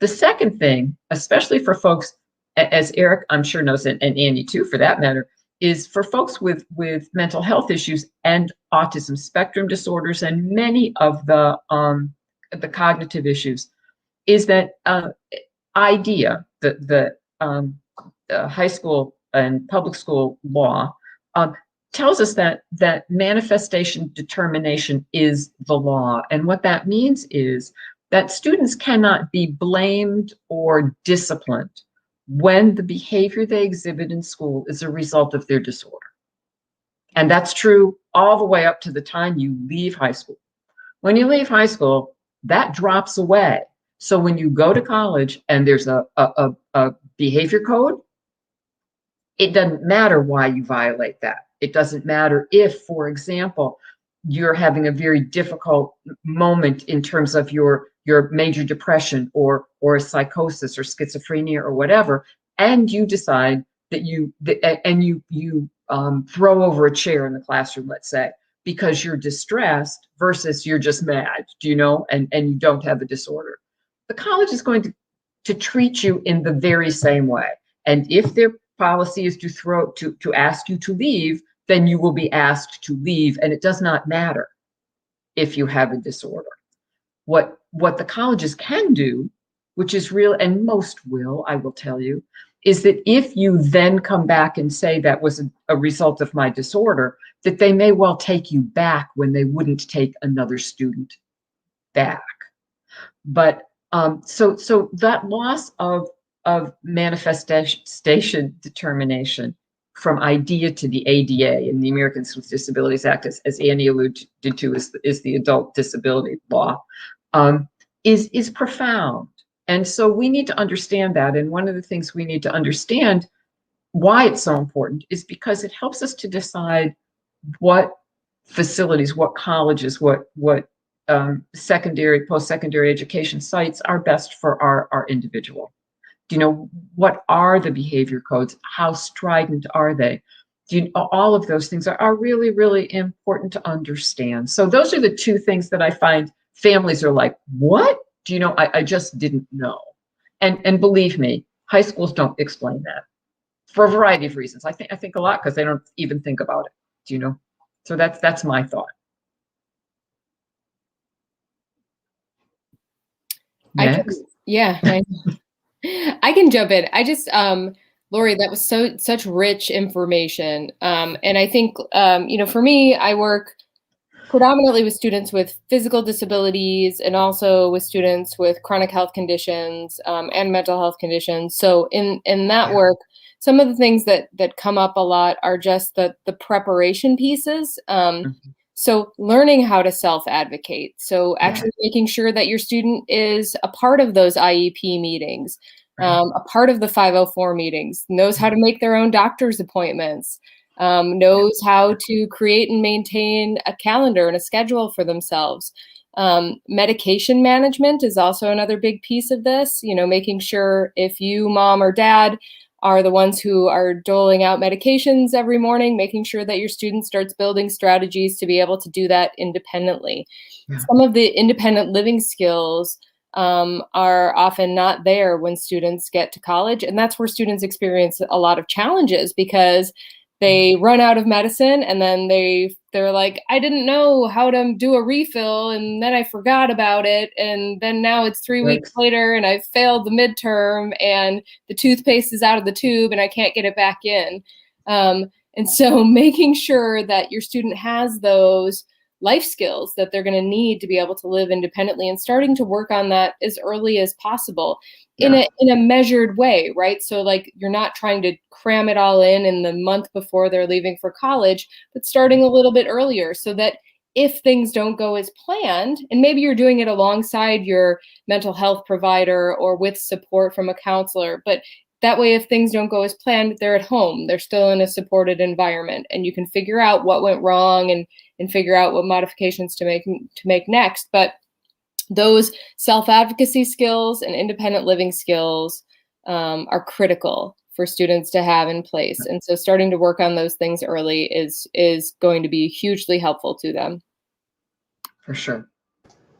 Speaker 2: The second thing, especially for folks, as Eric, I'm sure knows, and Annie too, for that matter, is for folks with mental health issues and autism spectrum disorders and many of the cognitive issues, is that idea, the high school and public school law tells us that manifestation determination is the law. And what that means is that students cannot be blamed or disciplined when the behavior they exhibit in school is a result of their disorder. And that's true all the way up to the time you leave high school. When you leave high school, that drops away. So when you go to college and there's a behavior code, it doesn't matter why you violate that. It doesn't matter if, for example, you're having a very difficult moment in terms of your major depression or a psychosis or schizophrenia or whatever, and you decide that you throw over a chair in the classroom, let's say, because you're distressed versus you're just mad, and you don't have a disorder. The college is going to treat you in the very same way. And if their policy is to ask you to leave, then you will be asked to leave, and it does not matter if you have a disorder. What the colleges can do, which is real, and most will, I will tell you, is that if you then come back and say that was a result of my disorder, that they may well take you back when they wouldn't take another student back. But so that loss of manifestation determination from idea to the ADA and the Americans with Disabilities Act, as Annie alluded to, is the adult disability law, is profound. And so we need to understand that. And one of the things we need to understand why it's so important is because it helps us to decide what facilities, what colleges, what secondary, post-secondary education sites are best for our individual. What are the behavior codes? How strident are they? All of those things are really, really important to understand. So those are the two things that I find families are like, what? I just didn't know. And believe me, high schools don't explain that for a variety of reasons. I think a lot because they don't even think about it, So that's my thought. Next.
Speaker 3: I can jump in. I just, Lori, that was such rich information. And I think, for me, I work predominantly with students with physical disabilities and also with students with chronic health conditions and mental health conditions. So in that work, some of the things that come up a lot are just the preparation pieces. So learning how to self-advocate. So actually making sure that your student is a part of those IEP meetings, a part of the 504 meetings, knows how to make their own doctor's appointments, knows how to create and maintain a calendar and a schedule for themselves. Medication management is also another big piece of this, making sure if you, mom or dad, are the ones who are doling out medications every morning, making sure that your student starts building strategies to be able to do that independently. Yeah. Some of the independent living skills are often not there when students get to college. And that's where students experience a lot of challenges because they run out of medicine and then they're like, I didn't know how to do a refill and then I forgot about it. And then now it's 3 weeks later and I failed the midterm and the toothpaste is out of the tube and I can't get it back in. And so making sure that your student has those life skills that they're going to need to be able to live independently, and starting to work on that as early as possible in a measured way, right? So like you're not trying to cram it all in the month before they're leaving for college, but starting a little bit earlier so that if things don't go as planned, and maybe you're doing it alongside your mental health provider or with support from a counselor, but that way, if things don't go as planned, they're at home, they're still in a supported environment, and you can figure out what went wrong and figure out what modifications to make next. But those self-advocacy skills and independent living skills are critical for students to have in place. And so starting to work on those things early is going to be hugely helpful to them.
Speaker 2: For sure.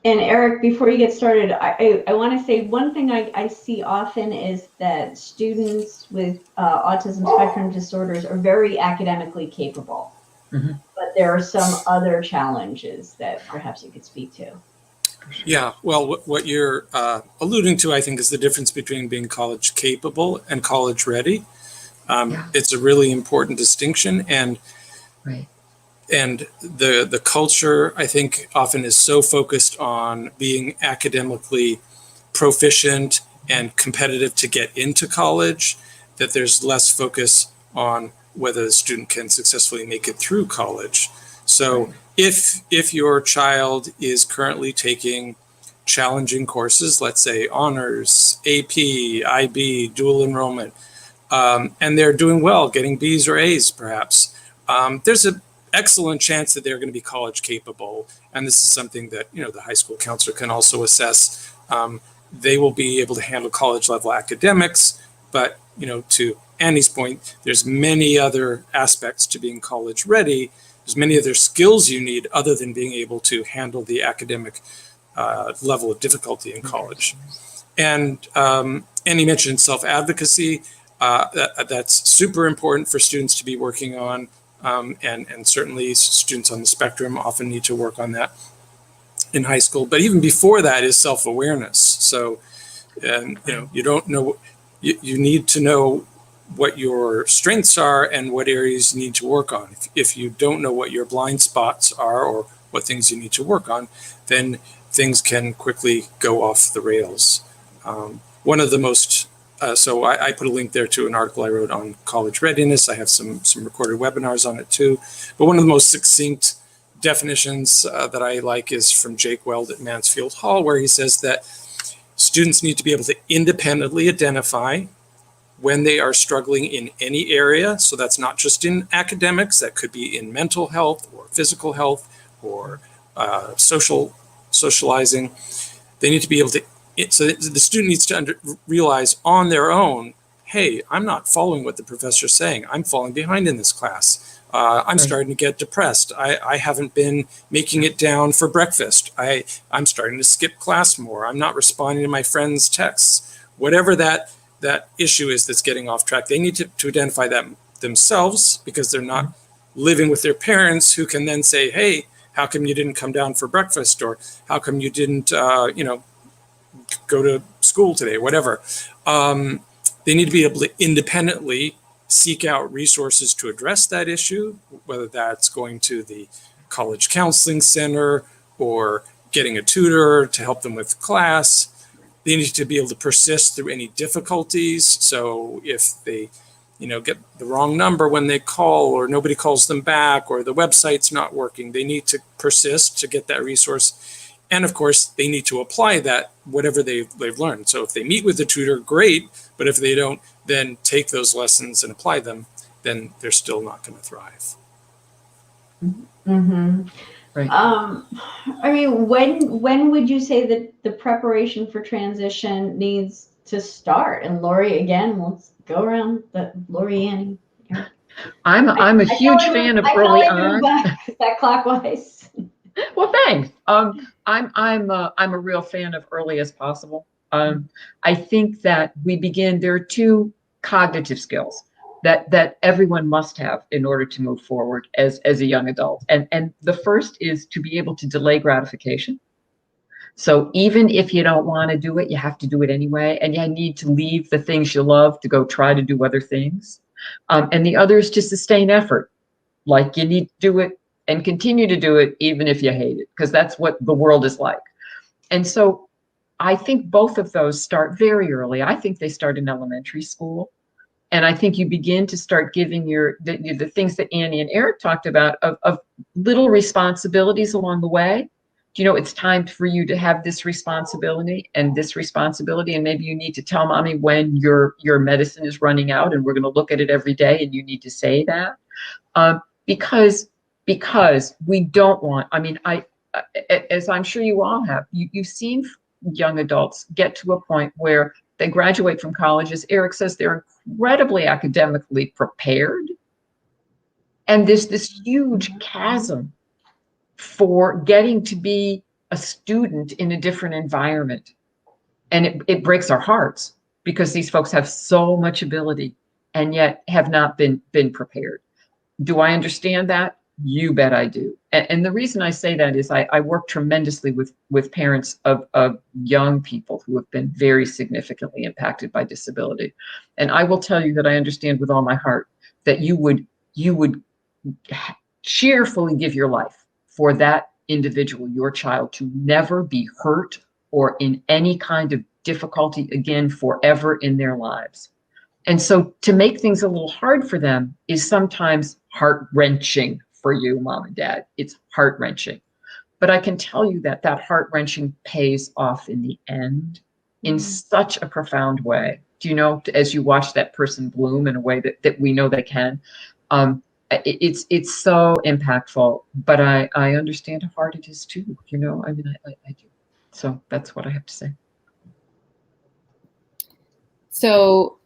Speaker 1: And Eric, before you get started, I want to say one thing I see often is that students with autism spectrum disorders are very academically capable, but there are some other challenges that perhaps you could speak to.
Speaker 4: Yeah, well, what you're alluding to, I think, is the difference between being college capable and college ready. It's a really important distinction, and the culture, I think, often is so focused on being academically proficient and competitive to get into college that there's less focus on whether the student can successfully make it through college. So if your child is currently taking challenging courses, let's say honors, AP, IB, dual enrollment, and they're doing well, getting B's or A's perhaps, there's an excellent chance that they're going to be college capable. And this is something that, the high school counselor can also assess. They will be able to handle college level academics, but, to Annie's point, there's many other aspects to being college ready. There's many other skills you need other than being able to handle the academic level of difficulty in college. And Annie mentioned self-advocacy. That's super important for students to be working on. And certainly students on the spectrum often need to work on that in high school. But even before that is self-awareness. So, you don't know, you need to know what your strengths are and what areas you need to work on. If you don't know what your blind spots are or what things you need to work on, then things can quickly go off the rails. One of the most, so I put a link there to an article I wrote on college readiness. I have some recorded webinars on it too. But one of the most succinct definitions that I like is from Jake Weld at Mansfield Hall, where he says that students need to be able to independently identify when they are struggling in any area. So that's not just in academics, that could be in mental health or physical health or socializing. They need to be able to, so the student needs to realize on their own, hey, I'm not following what the professor's saying. I'm falling behind in this class. I'm starting to get depressed. I haven't been making it down for breakfast. I'm starting to skip class more. I'm not responding to my friends' texts. Whatever that issue is that's getting off track, they need to identify that themselves, because they're not living with their parents who can then say, hey, how come you didn't come down for breakfast? Or how come you didn't, go to school today, whatever. They need to be able to independently seek out resources to address that issue, whether that's going to the college counseling center or getting a tutor to help them with class. They need to be able to persist through any difficulties. So if they, get the wrong number when they call, or nobody calls them back, or the website's not working, they need to persist to get that resource. And of course, they need to apply that, whatever they've learned. So if they meet with the tutor, great. But if they don't then take those lessons and apply them, then they're still not going to thrive.
Speaker 1: Mm-hmm.
Speaker 2: Right.
Speaker 1: I mean, when would you say that the preparation for transition needs to start? And Lori, again, let's go around. Lori, Annie.
Speaker 2: I'm a huge fan of early on.
Speaker 1: That clockwise.
Speaker 2: Well, thanks. I'm a real fan of early as possible. I think that there are two cognitive skills that everyone must have in order to move forward as a young adult. And the first is to be able to delay gratification. So even if you don't want to do it, you have to do it anyway. And you need to leave the things you love to go try to do other things. And the other is to sustain effort. Like you need to do it and continue to do it even if you hate it, because that's what the world is like. And so I think both of those start very early. I think they start in elementary school. And I think you begin to start giving the things that Annie and Eric talked about of little responsibilities along the way. It's time for you to have this responsibility and this responsibility, and maybe you need to tell mommy when your medicine is running out, and we're going to look at it every day, and you need to say that, because we don't want. I mean, as I'm sure you all have, you've seen young adults get to a point where they graduate from college, as Eric says, they're incredibly academically prepared, and there's this huge chasm for getting to be a student in a different environment. And it breaks our hearts, because these folks have so much ability and yet have not been prepared. Do I understand that? You bet I do. And the reason I say that is I work tremendously with parents of young people who have been very significantly impacted by disability. And I will tell you that I understand with all my heart that you would cheerfully give your life for that individual, your child, to never be hurt or in any kind of difficulty again forever in their lives. And so to make things a little hard for them is sometimes heart-wrenching for you, mom and dad. It's heart-wrenching. But I can tell you that heart-wrenching pays off in the end in such a profound way. As you watch that person bloom in a way that we know they can, it's so impactful. But I understand how hard it is too. I mean, I do. So that's what I have to say.
Speaker 3: So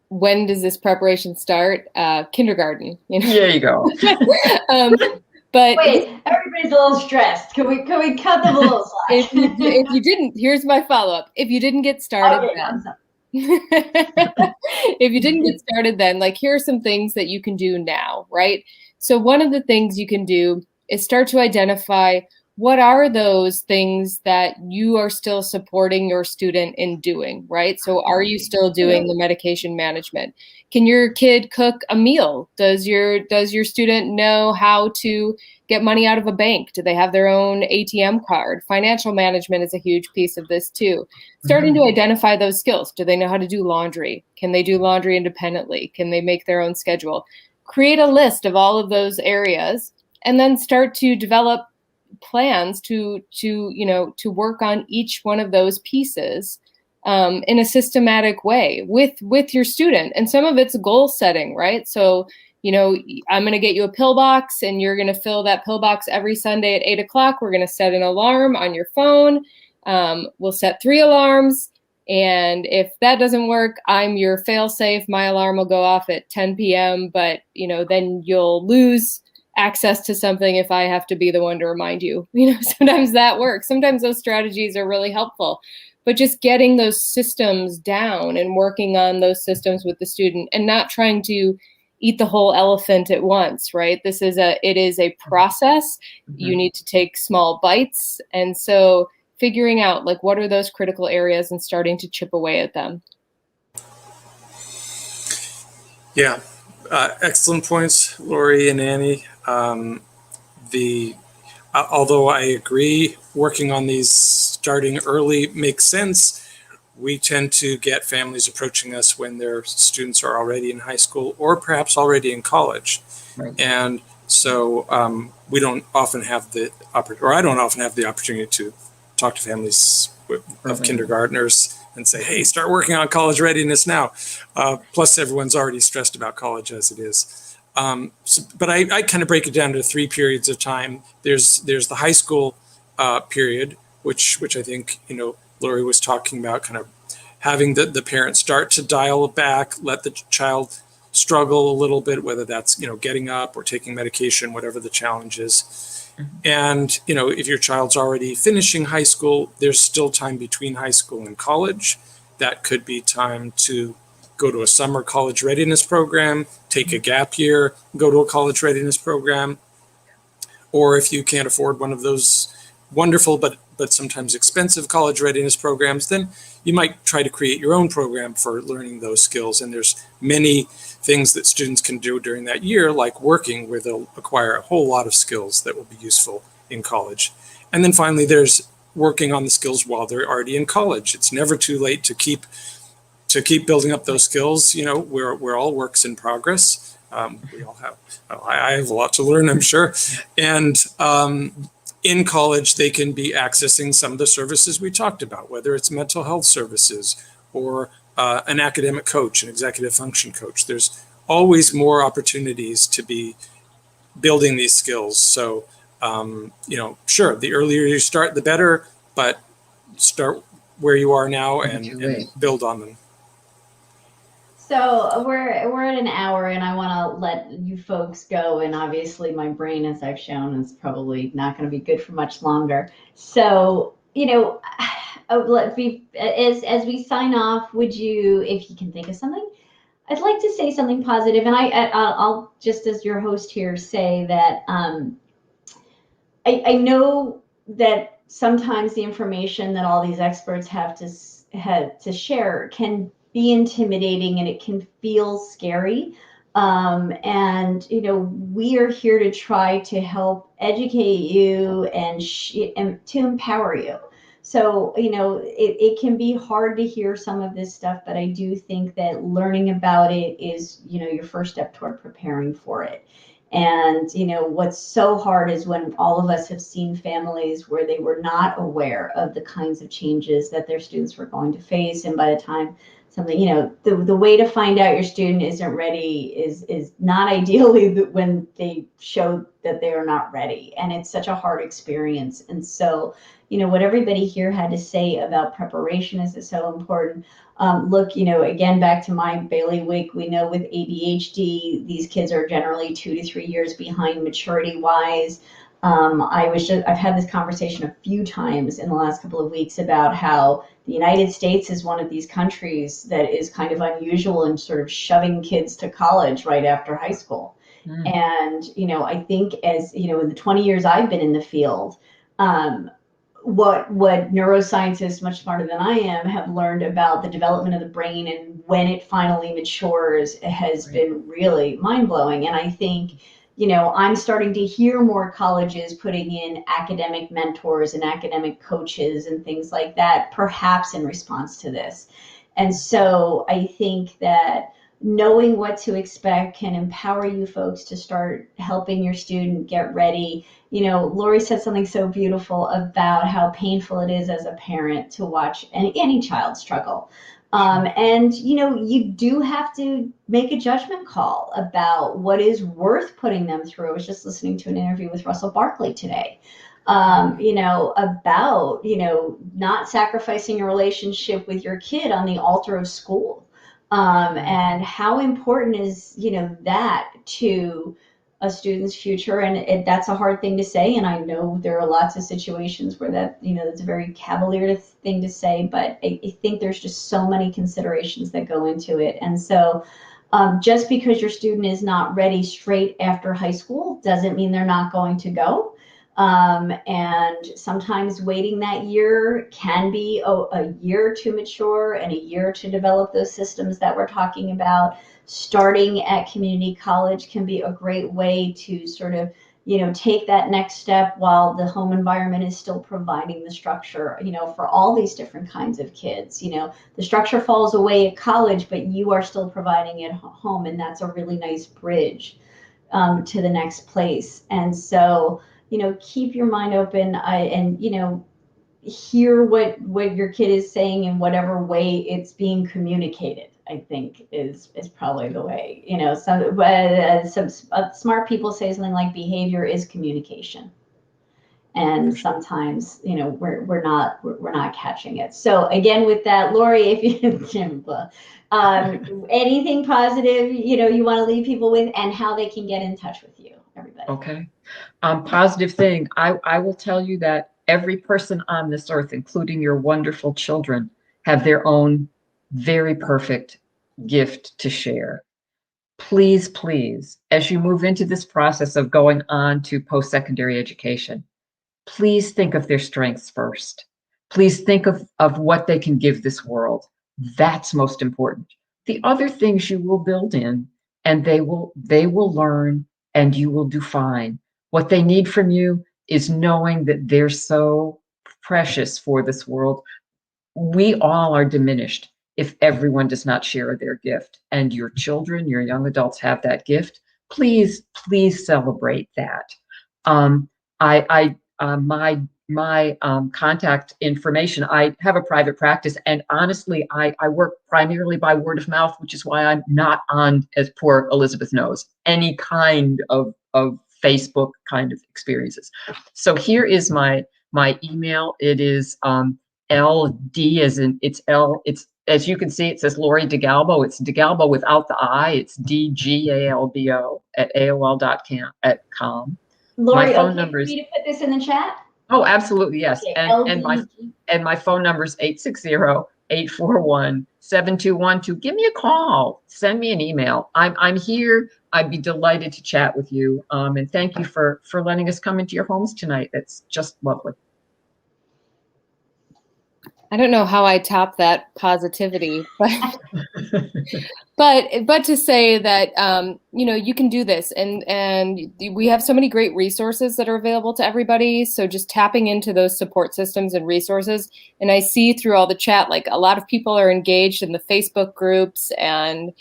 Speaker 3: when does this preparation start? Kindergarten.
Speaker 2: There you go.
Speaker 3: But
Speaker 1: wait, everybody's a little stressed. Can we cut them a little slack?
Speaker 3: if you didn't, here's my follow-up. If you didn't get started then, if you didn't get started then, here are some things that you can do now, right? So one of the things you can do is start to identify what are those things that you are still supporting your student in doing, right? So are you still doing the medication management? Can your kid cook a meal? Does your student know how to get money out of a bank? Do they have their own ATM card? Financial management is a huge piece of this too. Starting to identify those skills. Do they know how to do laundry? Can they do laundry independently? Can they make their own schedule? Create a list of all of those areas and then start to develop plans to work on each one of those pieces in a systematic way with your student. And some of it's goal setting, right? So, I'm going to get you a pill box and you're going to fill that pill box every Sunday at 8 o'clock. We're going to set an alarm on your phone. We'll set 3 alarms. And if that doesn't work, I'm your fail safe. My alarm will go off at 10 p.m. But, then you'll lose access to something if I have to be the one to remind you. Sometimes that works. Sometimes those strategies are really helpful. But just getting those systems down and working on those systems with the student and not trying to eat the whole elephant at once, right? It is a process. You need to take small bites. And so figuring out what are those critical areas and starting to chip away at them.
Speaker 4: Yeah, excellent points, Lori and Annie. Although I agree, working on these starting early makes sense, we tend to get families approaching us when their students are already in high school or perhaps already in college.
Speaker 2: Right.
Speaker 4: And so we don't often have I don't often have the opportunity to talk to families of kindergartners and say, hey, start working on college readiness now. Plus everyone's already stressed about college as it is. But I kind of break it down to 3 periods of time. There's the high school period, which I think, Lori was talking about, kind of having the parents start to dial back, let the child struggle a little bit, whether that's, getting up or taking medication, whatever the challenge is. And, if your child's already finishing high school, there's still time between high school and college. That could be time to go to a summer college readiness program, take a gap year, go to a college readiness program. Or if you can't afford one of those wonderful but sometimes expensive college readiness programs, then you might try to create your own program for learning those skills. And there's many things that students can do during that year, like working, where they'll acquire a whole lot of skills that will be useful in college. And then finally, there's working on the skills while they're already in college. It's never too late to keep building up those skills. You know, we're all works in progress. We all have, I have a lot to learn, I'm sure. And in college, they can be accessing some of the services we talked about, whether it's mental health services or an academic coach, an executive function coach. There's always more opportunities to be building these skills. So, you know, sure, the earlier you start, the better, but start where you are now and build on them.
Speaker 1: So we're at an hour, and I want to let you folks go. And obviously, my brain, as I've shown, is probably not going to be good for much longer. So, you know, as we sign off, would you, if you can think of something, I'd like to say something positive. And I'll just, as your host here, say that I know that sometimes the information that all these experts have to share can be intimidating, and it can feel scary. And, you know, we are here to try to help educate you and to empower you. So, you know, it can be hard to hear some of this stuff, but I do think that learning about it is, you know, your first step toward preparing for it. And, you know, what's so hard is when all of us have seen families where they were not aware of the kinds of changes that their students were going to face. And by the time something, you know, the way to find out your student isn't ready is not ideally when they show that they are not ready. And it's such a hard experience. And so, you know, what everybody here had to say about preparation is so important. Look, you know, again, back to my bailiwick, we know with ADHD, these kids are generally 2 to 3 years behind maturity wise. I've had this conversation a few times in the last couple of weeks about how the United States is one of these countries that is kind of unusual in sort of shoving kids to college right after high school. And, you know, I think, as, you know, in the 20 years I've been in the field, what neuroscientists much smarter than I am have learned about the development of the brain and when it finally matures has been really mind-blowing. And I think, you know, I'm starting to hear more colleges putting in academic mentors and academic coaches and things like that, perhaps in response to this. And so I think that knowing what to expect can empower you folks to start helping your student get ready. You know, Lori said something so beautiful about how painful it is as a parent to watch any child struggle. And, you know, you do have to make a judgment call about what is worth putting them through. I was just listening to an interview with Russell Barkley today, you know, about, you know, not sacrificing a relationship with your kid on the altar of school. And how important is, you know, that to a student's future. And that's a hard thing to say. And I know there are lots of situations where that, you know, that's a very cavalier thing to say, but I think there's just so many considerations that go into it. And so just because your student is not ready straight after high school doesn't mean they're not going to go. And sometimes waiting that year can be a year to mature and a year to develop those systems that we're talking about. Starting at community college can be a great way to sort of, you know, take that next step while the home environment is still providing the structure, you know, for all these different kinds of kids. You know, the structure falls away at college, but you are still providing it at home. And that's a really nice bridge to the next place. And so, you know, keep your mind open and, you know, hear what your kid is saying in whatever way it's being communicated, I think is probably the way. You know, some smart people say something like behavior is communication. And sometimes, you know, we're not catching it. So again, with that, Lori, if you anything positive, you know, you want to leave people with, and how they can get in touch with you, everybody.
Speaker 2: Okay. Positive thing. I will tell you that every person on this earth, including your wonderful children, have their own very perfect gift to share. Please, please, as you move into this process of going on to post-secondary education, please think of their strengths first. Please think of what they can give this world. That's most important. The other things you will build in and they will learn, and you will do fine. What they need from you is knowing that they're so precious for this world. We all are diminished if everyone does not share their gift, and your children, your young adults have that gift. Please celebrate that. My contact information, I have a private practice, and honestly, I work primarily by word of mouth, which is why I'm not on, as poor Elizabeth knows, any kind of Facebook kind of experiences. So here is my email. It is LD, as in it's as you can see, it says Lori DeGalbo. It's DeGalbo without the I. It's DGALBO at AOL.com.
Speaker 1: Lori,
Speaker 2: My phone
Speaker 1: okay
Speaker 2: number
Speaker 1: for
Speaker 2: is,
Speaker 1: me to put this in the chat?
Speaker 2: oh, absolutely, yes.
Speaker 1: Okay,
Speaker 2: And my phone number is 860-841-7212. Give me a call. Send me an email. I'm here. I'd be delighted to chat with you. And thank you for letting us come into your homes tonight. That's just lovely.
Speaker 3: I don't know how I top that positivity, but to say that you can do this, and we have so many great resources that are available to everybody. So just tapping into those support systems and resources. And I see through all the chat, like a lot of people are engaged in the Facebook groups and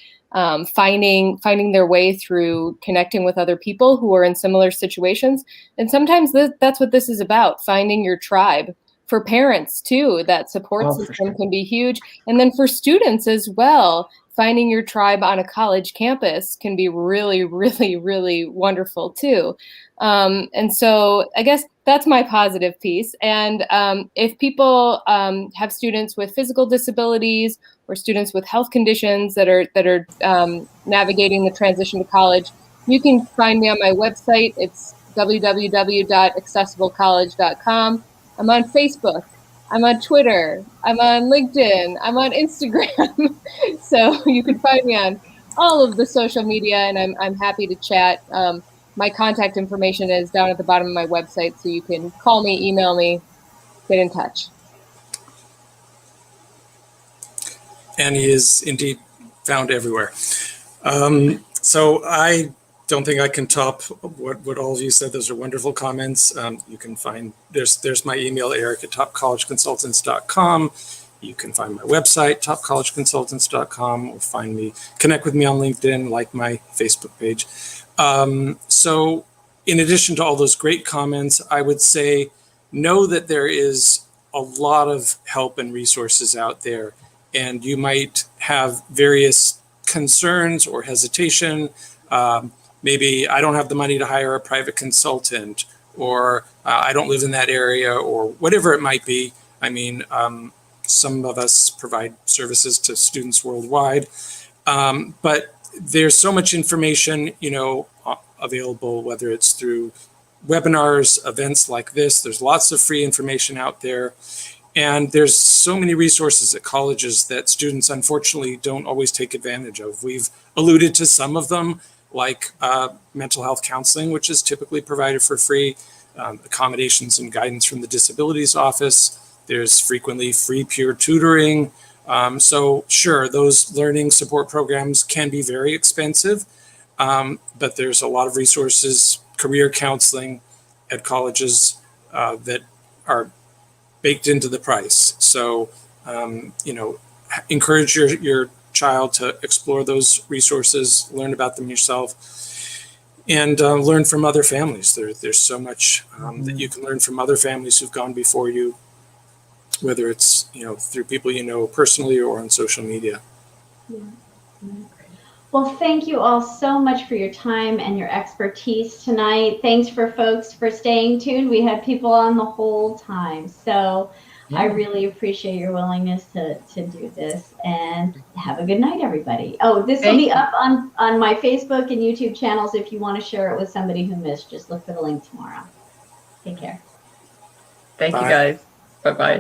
Speaker 3: finding their way through connecting with other people who are in similar situations. And sometimes that's what this is about: finding your tribe. For parents too, that support system can be huge. And then for students as well, finding your tribe on a college campus can be really, really, really wonderful too. And so I guess that's my positive piece. And if people have students with physical disabilities or students with health conditions that are navigating the transition to college, you can find me on my website. It's www.accessiblecollege.com. I'm on Facebook, I'm on Twitter, I'm on LinkedIn, I'm on Instagram. So you can find me on all of the social media, and I'm happy to chat. My contact information is down at the bottom of my website, so you can call me, email me, get in touch.
Speaker 4: Annie is indeed found everywhere. So I don't think I can top what all of you said. Those are wonderful comments. You can find, there's my email, eric@topcollegeconsultants.com. You can find my website, topcollegeconsultants.com, or connect with me on LinkedIn, like my Facebook page. So in addition to all those great comments, I would say, know that there is a lot of help and resources out there, and you might have various concerns or hesitation. Maybe I don't have the money to hire a private consultant, or I don't live in that area, or whatever it might be. I mean, some of us provide services to students worldwide, but there's so much information, available, whether it's through webinars, events like this. There's lots of free information out there. And there's so many resources at colleges that students unfortunately don't always take advantage of. We've alluded to some of them, like mental health counseling, which is typically provided for free, accommodations and guidance from the disabilities office. There's frequently free peer tutoring. So sure, those learning support programs can be very expensive, but there's a lot of resources, career counseling at colleges that are baked into the price. So, encourage your child to explore those resources, learn about them yourself, and learn from other families. There's so much that you can learn from other families who've gone before you, whether it's, through people you know personally or on social media.
Speaker 1: Yeah. Well, thank you all so much for your time and your expertise tonight. Thanks for folks for staying tuned. We had people on the whole time. So yeah. I really appreciate your willingness to do this, and have a good night, everybody. Oh, this will be up on my Facebook and YouTube channels. If you want to share it with somebody who missed, just look for the link tomorrow. Take care.
Speaker 2: Thank you, guys. Bye-bye.